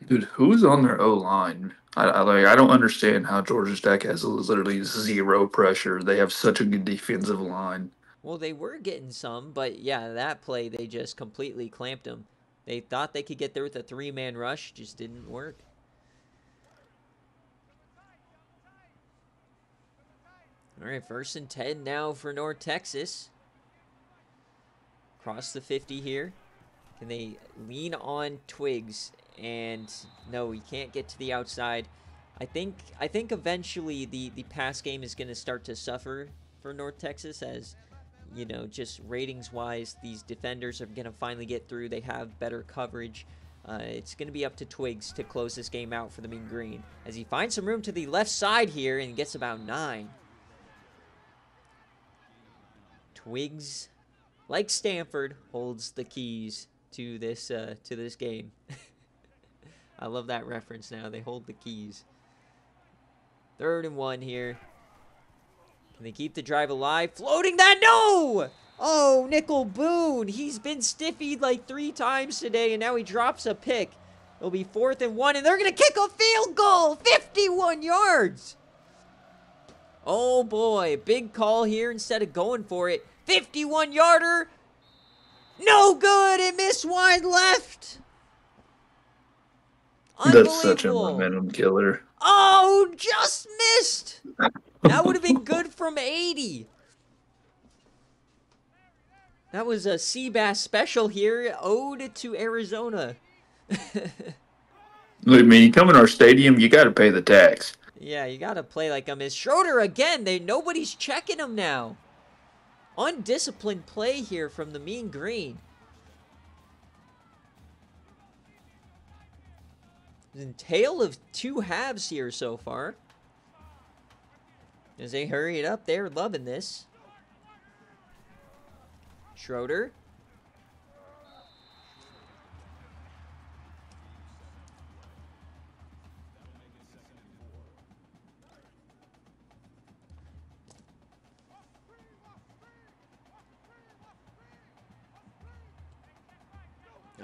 Dude, who's on their O-line? I don't understand how Georgia Tech has literally 0 pressure. They have such a good defensive line. Well, they were getting some, but yeah, that play, they just completely clamped them. They thought they could get there with a 3-man rush. Just didn't work. All right, 1st and 10 now for North Texas. Cross the 50 here. Can they lean on Twigs? And no, he can't get to the outside. I think eventually the pass game is going to start to suffer for North Texas as, you know, just ratings-wise, these defenders are going to finally get through. They have better coverage. It's going to be up to Twigs to close this game out for the Mean Green as he finds some room to the left side here and gets about 9. Twigs, like Stanford, holds the keys to this game. I love that reference now. They hold the keys. 3rd and 1 here. Can they keep the drive alive? Floating that, no! Oh, Nickel Boone. He's been stiffied like 3 times today, and now he drops a pick. It'll be 4th and 1, and they're going to kick a field goal. 51 yards. Oh, boy. Big call here instead of going for it. 51-yarder. No good. It missed wide left. That's such a momentum killer. Oh, just missed. That would have been good from 80. That was a Seabass special here. Ode to Arizona. I mean, you come in our stadium, you got to pay the tax. Yeah, you got to play like a Miss Schroeder again. Nobody's checking him now. undisciplined play here from the Mean Green. The tale of two halves here so far. As they hurry it up, they're loving this. Schroeder.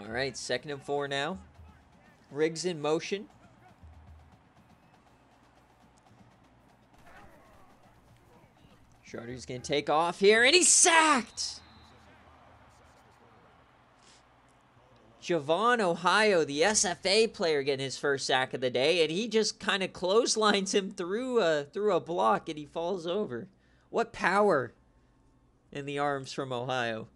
All right, 2nd and 4 now. Riggs in motion. Schroeder's going to take off here, and he's sacked! Javon Ohio, the SFA player, getting his first sack of the day, and he just kind of clotheslines him through a block, and he falls over. What power in the arms from Ohio.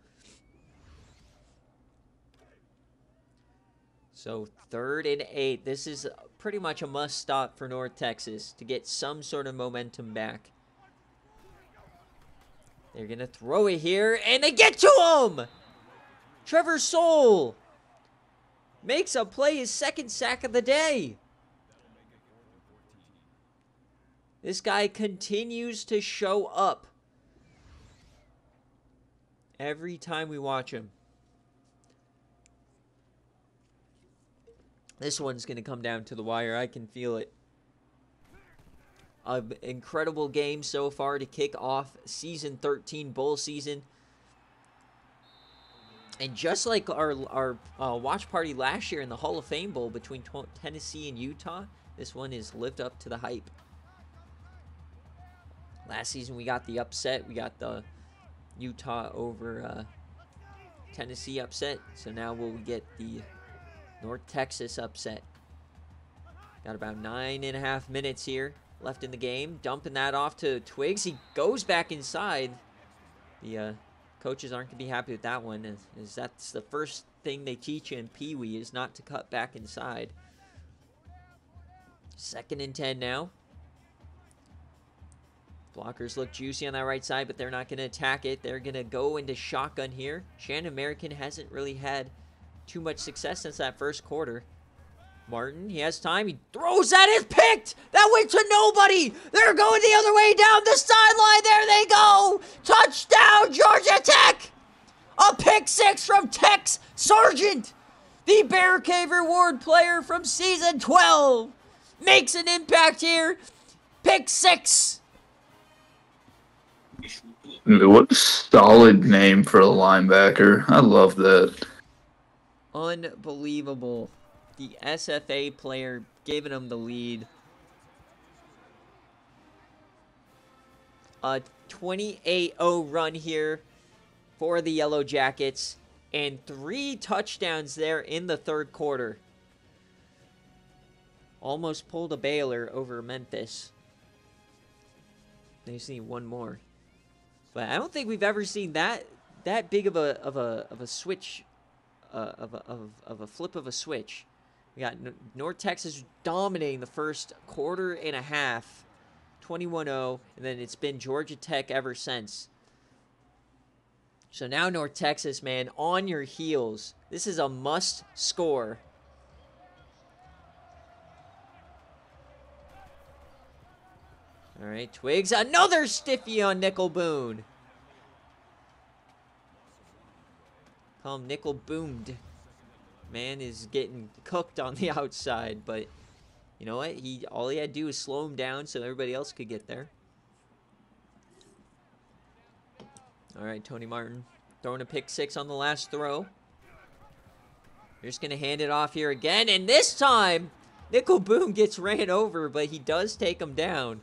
So 3rd and 8. This is pretty much a must stop for North Texas to get some sort of momentum back. They're going to throw it here, and they get to him! Trevor Soule makes a play, his 2nd sack of the day. This guy continues to show up every time we watch him. This one's going to come down to the wire. I can feel it. An incredible game so far to kick off Season 13 bowl season. And just like our watch party last year in the Hall of Fame Bowl between Tennessee and Utah, this one is lived up to the hype. Last season we got the upset. We got the Utah over Tennessee upset. So now we'll get the North Texas upset. Got about 9.5 minutes here left in the game. Dumping that off to Twiggs. He goes back inside. The coaches aren't going to be happy with that one. As that's the first thing they teach you in Pee Wee is not to cut back inside. 2nd and 10 now. Blockers look juicy on that right side, but they're not going to attack it. They're going to go into shotgun here. Shannon American hasn't really had too much success since that first quarter. Martin, he has time. He throws that. It's picked. That went to nobody. They're going the other way down the sideline. There they go. Touchdown, Georgia Tech. A pick 6 from Tex Sargent. The BearCave Reward player from Season 12. Makes an impact here. Pick 6. What a solid name for a linebacker. I love that. Unbelievable. The SFA player giving him the lead. A 28-0 run here for the Yellow Jackets. And 3 touchdowns there in the 3rd quarter. Almost pulled a Baylor over Memphis. They just need one more. But I don't think we've ever seen that big of a switch. Of a flip of a switch. We got North Texas dominating the first quarter and a half, 21-0, and then it's been Georgia Tech ever since. So now North Texas, man, on your heels. This is a must score. All right, Twiggs, another stiffy on Nickel Boone. Call him Nickel Boomed. Man is getting cooked on the outside, but you know what? All he had to do was slow him down so everybody else could get there. All right, Tony Martin throwing a pick 6 on the last throw. They're just going to hand it off here again, and this time Nickel Boom gets ran over, but he does take him down.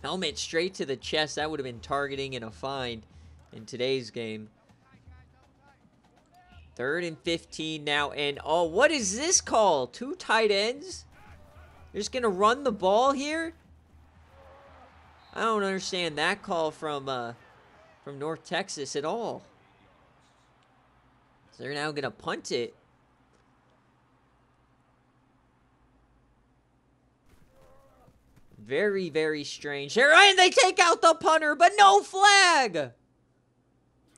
Helmet straight to the chest. That would have been targeting and a fine in today's game. 3rd and 15 now, and oh, what is this call? 2 tight ends? They're just gonna run the ball here? I don't understand that call from North Texas at all. So they're now gonna punt it. Very, very strange there. And they take out the punter, but no flag.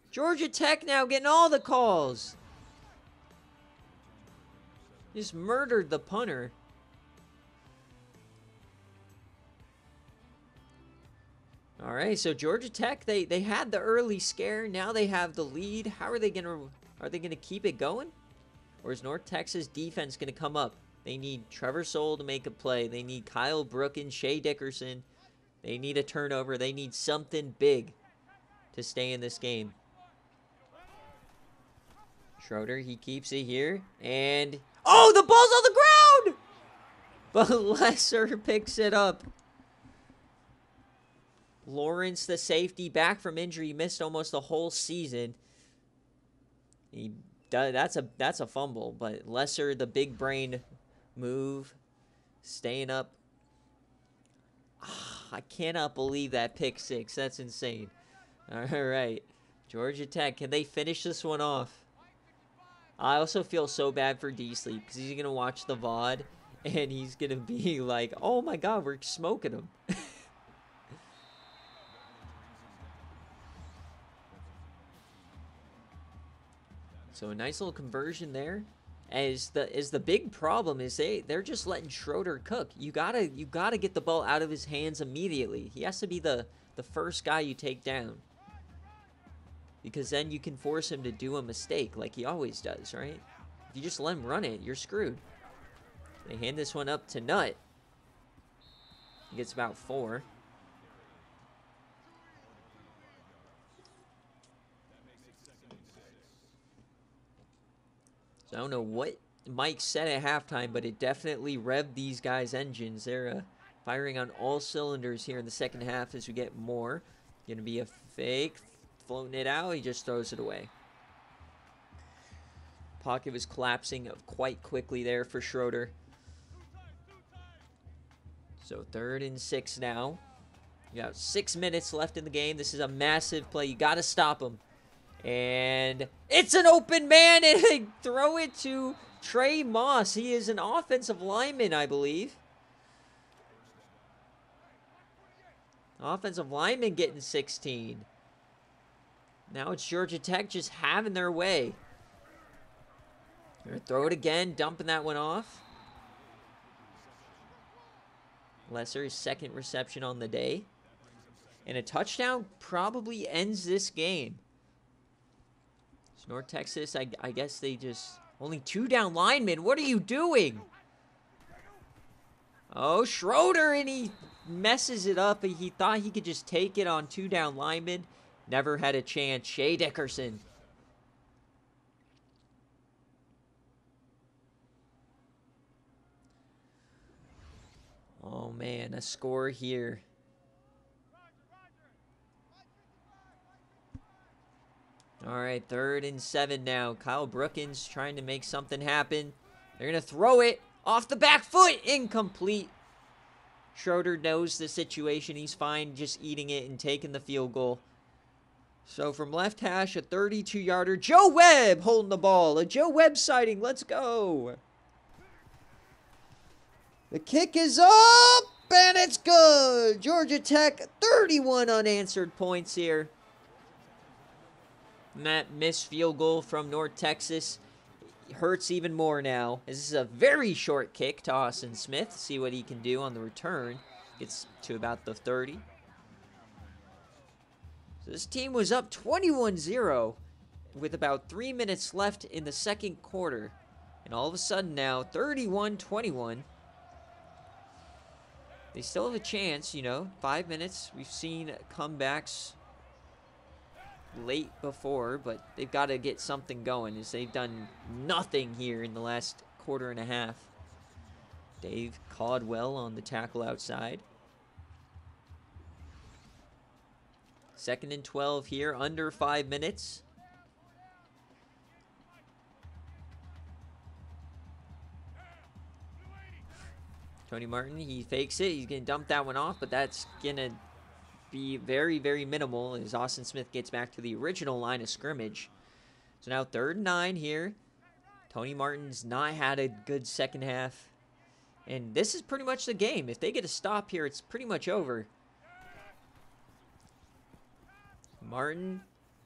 Georgia Tech now getting all the calls. Just murdered the punter. All right, so Georgia Tech, they had the early scare. Now they have the lead. How are they gonna keep it going? Or is North Texas defense gonna come up? They need Trevor Soule to make a play. They need Kyle Brookins, Shea Dickerson. They need a turnover. They need something big to stay in this game. Schroeder, he keeps it here. And, oh, the ball's on the ground! But Lesser picks it up. Lawrence, the safety, back from injury, missed almost the whole season. That's a fumble, but Lesser, the big brain move, staying up. I cannot believe that pick six. That's insane. All right, Georgia Tech, can they finish this one off? I also feel so bad for D-Sleep because he's gonna watch the VOD and he's gonna be like, "Oh my God, we're smoking him." So a nice little conversion there. As the big problem is they're just letting Schroeder cook. You gotta get the ball out of his hands immediately. He has to be the first guy you take down. Because then you can force him to do a mistake like he always does, right? If you just let him run it, you're screwed. They hand this one up to Nutt. He gets about 4. So I don't know what Mike said at halftime, but it definitely revved these guys' engines. They're firing on all cylinders here in the second half as we get more. Going to be a fake. Floating it out. He just throws it away. Pocket was collapsing quite quickly there for Schroeder. So 3rd and 6 now. You got 6 minutes left in the game. This is a massive play. You got to stop him. And it's an open man, and they throw it to Trey Moss. He is an offensive lineman, I believe. Offensive lineman getting 16. Now it's Georgia Tech just having their way. They're going to throw it again, dumping that one off. Lesser's 2nd reception on the day. And a touchdown probably ends this game. North Texas, I guess they just... Only 2 down linemen. What are you doing? Oh, Schroeder, and he messes it up. He thought he could just take it on 2 down linemen. Never had a chance. Shea Dickerson. Oh, man, a score here. All right, 3rd and 7 now. Kyle Brookins trying to make something happen. They're going to throw it off the back foot. Incomplete. Schroeder knows the situation. He's fine just eating it and taking the field goal. So from left hash, a 32-yarder. Joe Webb holding the ball. A Joe Webb sighting. Let's go. The kick is up, and it's good. Georgia Tech, 31 unanswered points here. And that missed field goal from North Texas hurts even more now. This is a very short kick to Austin Smith. See what he can do on the return. Gets to about the 30. So this team was up 21-0 with about 3 minutes left in the second quarter. And all of a sudden now, 31-21. They still have a chance, you know. 5 minutes. We've seen comebacks late before, but they've got to get something going as they've done nothing here in the last quarter and a half. Dave Caldwell on the tackle outside. 2nd and 12 here, under 5 minutes. Tony Martin, he fakes it. He's going to dump that one off, but that's going to be very, very minimal as Austin Smith gets back to the original line of scrimmage. So now 3rd and 9 here. Tony Martin's not had a good second half. And this is pretty much the game. If they get a stop here, it's pretty much over. Martin,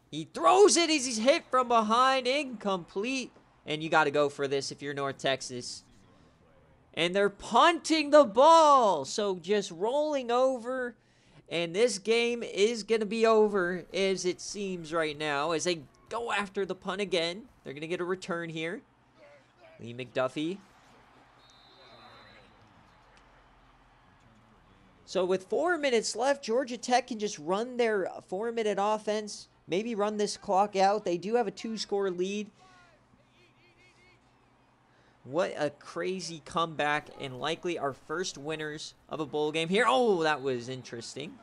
he throws it as he's hit from behind. Incomplete. And you got to go for this if you're North Texas. And they're punting the ball. So just rolling over. And this game is going to be over, as it seems right now, as they go after the punt again. They're going to get a return here. Lee McDuffie. So with 4 minutes left, Georgia Tech can just run their 4-minute offense. Maybe run this clock out. They do have a 2-score lead. What a crazy comeback, and likely our first winners of a bowl game here. Oh, that was interesting.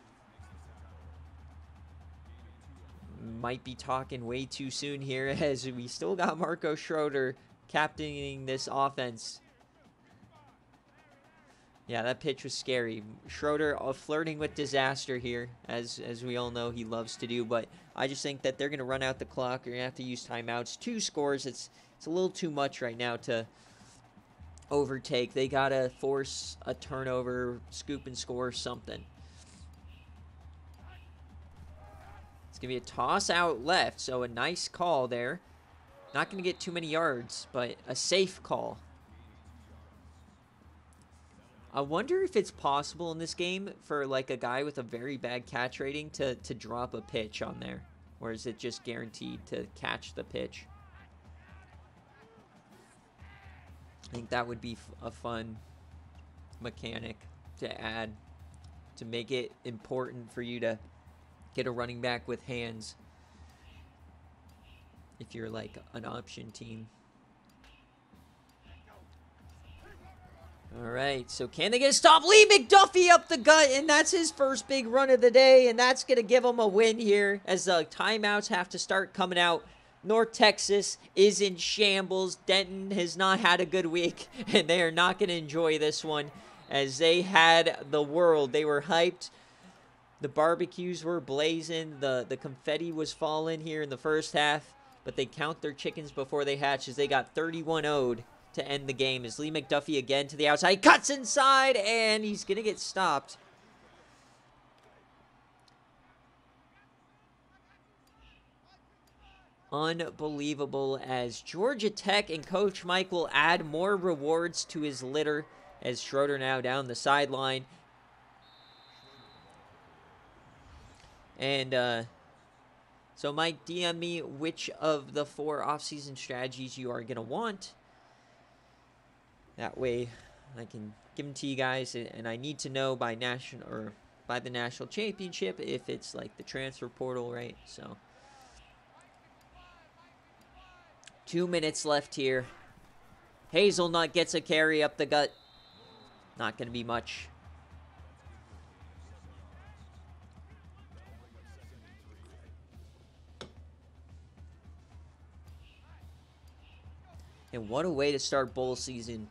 Might be talking way too soon here, as we still got Marco Schroeder captaining this offense. Yeah, that pitch was scary. Schroeder flirting with disaster here, as we all know he loves to do. But I just think that they're going to run out the clock. They're going to have to use timeouts. 2 scores, it's a little too much right now to overtake. They got to force a turnover, scoop and score something. It's going to be a toss out left, so a nice call there. Not going to get too many yards, but a safe call. I wonder if it's possible in this game for like a guy with a very bad catch rating to drop a pitch on there. Or is it just guaranteed to catch the pitch? I think that would be a fun mechanic to add to make it important for you to get a running back with hands if you're like an option team. All right, so can they get a stop? Lee McDuffie up the gut, and that's his first big run of the day, and that's going to give him a win here as the timeouts have to start coming out. North Texas is in shambles. Denton has not had a good week, and they are not going to enjoy this one as they had the world. They were hyped. The barbecues were blazing. The confetti was falling here in the first half, but they count their chickens before they hatch as they got 31-0'd. To end the game is Lee McDuffie again to the outside, cuts inside, and he's gonna get stopped. Unbelievable, as Georgia Tech and Coach Mike will add more rewards to his litter as Schroeder now down the sideline. And so Mike, DM me which of the 4 offseason strategies you are gonna want. That way, I can give them to you guys, and I need to know by the national championship if it's like the transfer portal, right? So, 2 minutes left here. Hazelnut gets a carry up the gut. Not going to be much. And what a way to start bowl season.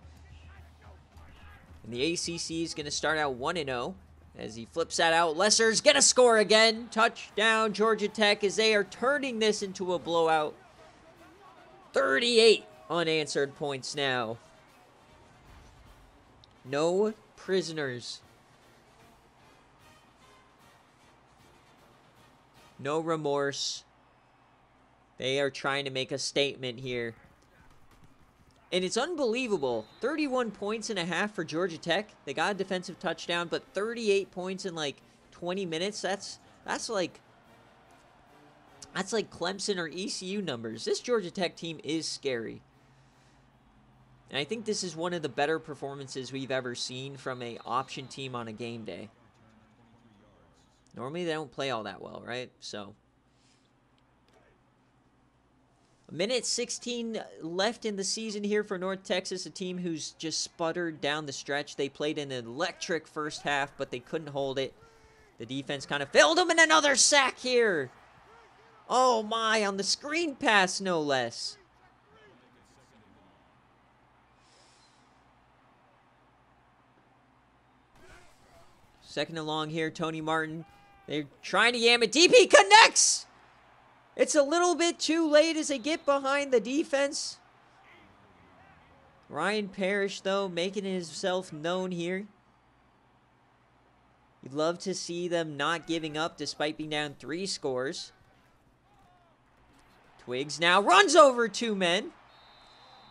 And the ACC is going to start out 1-0 as he flips that out. Lesser's going to score again. Touchdown, Georgia Tech, as they are turning this into a blowout. 38 unanswered points now. No prisoners. No remorse. They are trying to make a statement here. And it's unbelievable. 31 points and a half for Georgia Tech. They got a defensive touchdown, but 38 points in like 20 minutes. That's like Clemson or ECU numbers. This Georgia Tech team is scary. And I think this is one of the better performances we've ever seen from a option team on a game day. Normally they don't play all that well, right? So 1:16 left in the season here for North Texas, a team who's just sputtered down the stretch. They played an electric first half, but they couldn't hold it. The defense kind of failed them, and another sack here. Oh my, on the screen pass, no less. Second and long here, Tony Martin. They're trying to yam it deep. He connects! It's a little bit too late as they get behind the defense. Ryan Parrish, though, making himself known here. You'd love to see them not giving up despite being down 3 scores. Twiggs now runs over 2 men.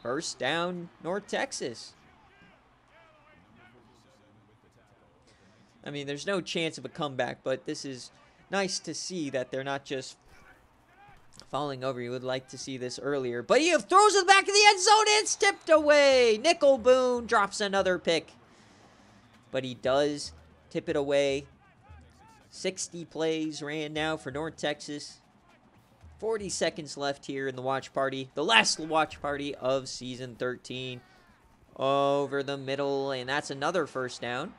First down, North Texas. I mean, there's no chance of a comeback, but this is nice to see that they're not just falling over. You would like to see this earlier. But he throws it back in the end zone. It's tipped away. Nickel Boone drops another pick. But he does tip it away. 60 plays ran now for North Texas. 40 seconds left here in the watch party. The last watch party of season 13. Over the middle, and that's another first down.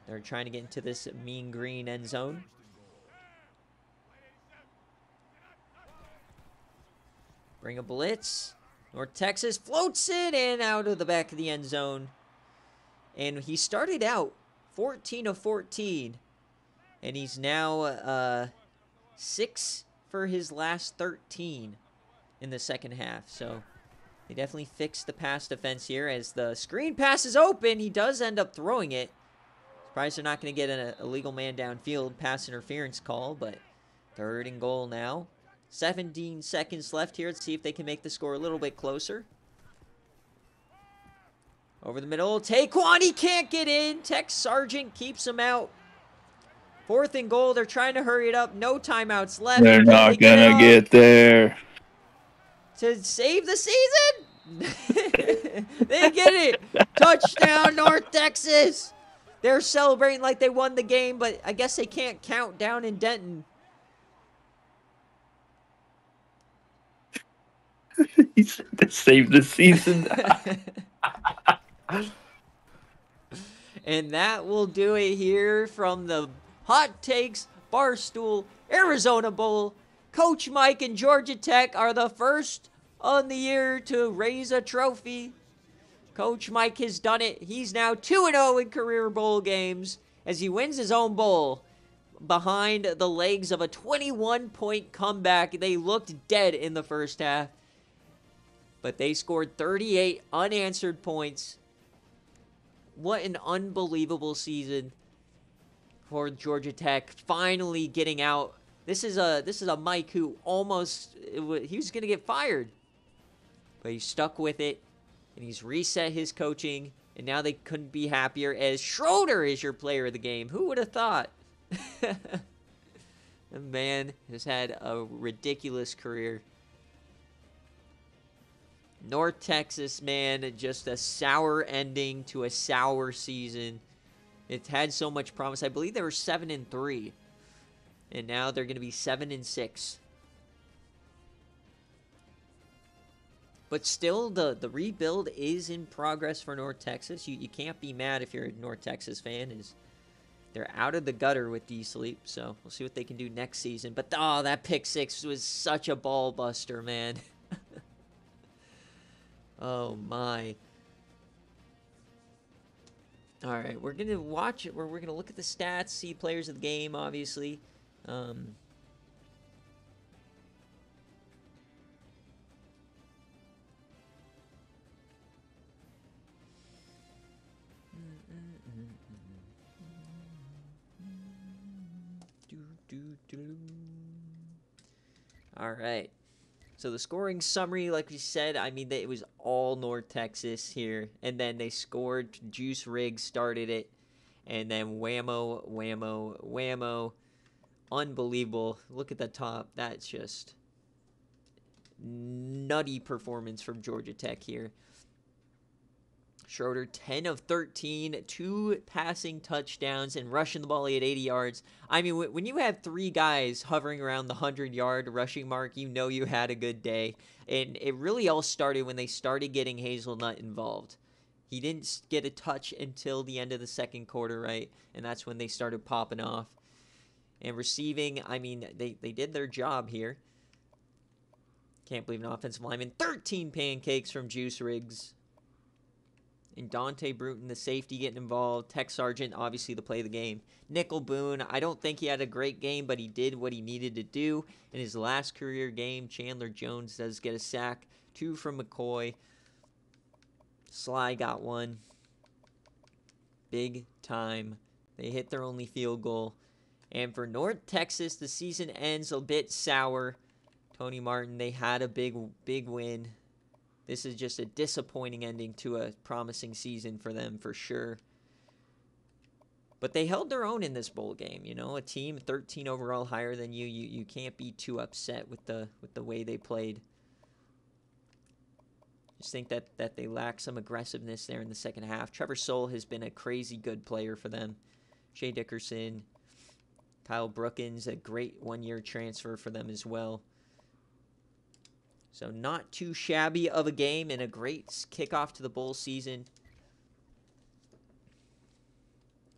They're trying to get into this mean green end zone. Bring a blitz. North Texas floats it and out of the back of the end zone. And he started out 14 of 14. And he's now 6 for his last 13 in the second half. So they definitely fixed the pass defense here. As the screen pass is open, he does end up throwing it. Surprised they're not going to get an illegal man downfield pass interference call, but 3rd and goal now. 17 seconds left here. Let's see if they can make the score a little bit closer. Over the middle, Taquan, he can't get in. Tech Sargent keeps him out. 4th and goal, they're trying to hurry it up. No timeouts left. They're not going to get there. To save the season? They get it. Touchdown, North Texas. They're celebrating like they won the game, but I guess they can't count down in Denton. He said to save the season. And that will do it here from the Hot Takes Barstool Arizona Bowl. Coach Mike and Georgia Tech are the first on the year to raise a trophy. Coach Mike has done it. He's now 2-0 in career bowl games as he wins his own bowl behind the legs of a 21-point comeback. They looked dead in the first half, but they scored 38 unanswered points. What an unbelievable season for Georgia Tech, finally getting out. This is a Mike who almost, he was going to get fired, but he stuck with it. And he's reset his coaching, and now they couldn't be happier as Schroeder is your player of the game. Who would have thought? The man has had a ridiculous career. North Texas, man, just a sour ending to a sour season. It had so much promise. I believe they were 7-3, and now they're going to be 7-6. But still, the rebuild is in progress for North Texas. You can't be mad if you're a North Texas fan. They're out of the gutter with D-Sleep, so we'll see what they can do next season. But, oh, that pick 6 was such a ball buster, man. Oh, my. All right, we're going to watch it. We're going to look at the stats, see players of the game, obviously. All right. So the scoring summary, like we said, I mean, it was all North Texas here. And then they scored. Juice Riggs started it. And then whammo, whammo, whammo. Unbelievable. Look at the top. That's just nutty performance from Georgia Tech here. Schroeder, 10 of 13, 2 passing touchdowns, and rushing the ball at 80 yards. I mean, when you have 3 guys hovering around the 100-yard rushing mark, you know you had a good day. And it really all started when they started getting Hazelnut involved. He didn't get a touch until the end of the second quarter, right? And that's when they started popping off. And receiving, I mean, they did their job here. Can't believe an offensive lineman. 13 pancakes from Juice Riggs. And Dante Bruton, the safety, getting involved. Tech Sargent, obviously the play of the game. Nickel Boone, I don't think he had a great game, but he did what he needed to do. In his last career game, Chandler Jones does get a sack. 2 from McCoy. Sly got one. Big time. They hit their only field goal. And for North Texas, the season ends a bit sour. Tony Martin, they had a big win. This is just a disappointing ending to a promising season for them, for sure. But they held their own in this bowl game. You know, a team 13 overall higher than you. You can't be too upset with the way they played. Just think that they lack some aggressiveness there in the second half. Trevor Soule has been a crazy good player for them. Shea Dickerson, Kyle Brookins, a great one-year transfer for them as well. So not too shabby of a game and a great kickoff to the bowl season.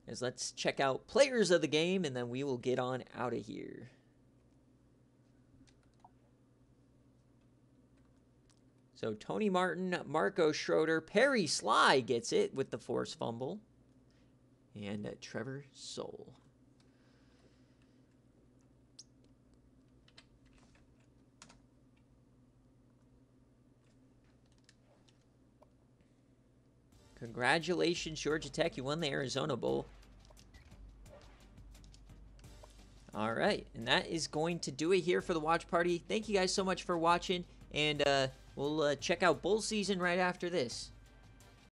As let's check out players of the game, and then we will get on out of here. So Tony Martin, Marco Schroeder, Perry Sly gets it with the forced fumble. And Trevor Soule. Congratulations, Georgia Tech. You won the Arizona Bowl. All right, and that is going to do it here for the watch party. Thank you guys so much for watching, and we'll check out bowl season right after this.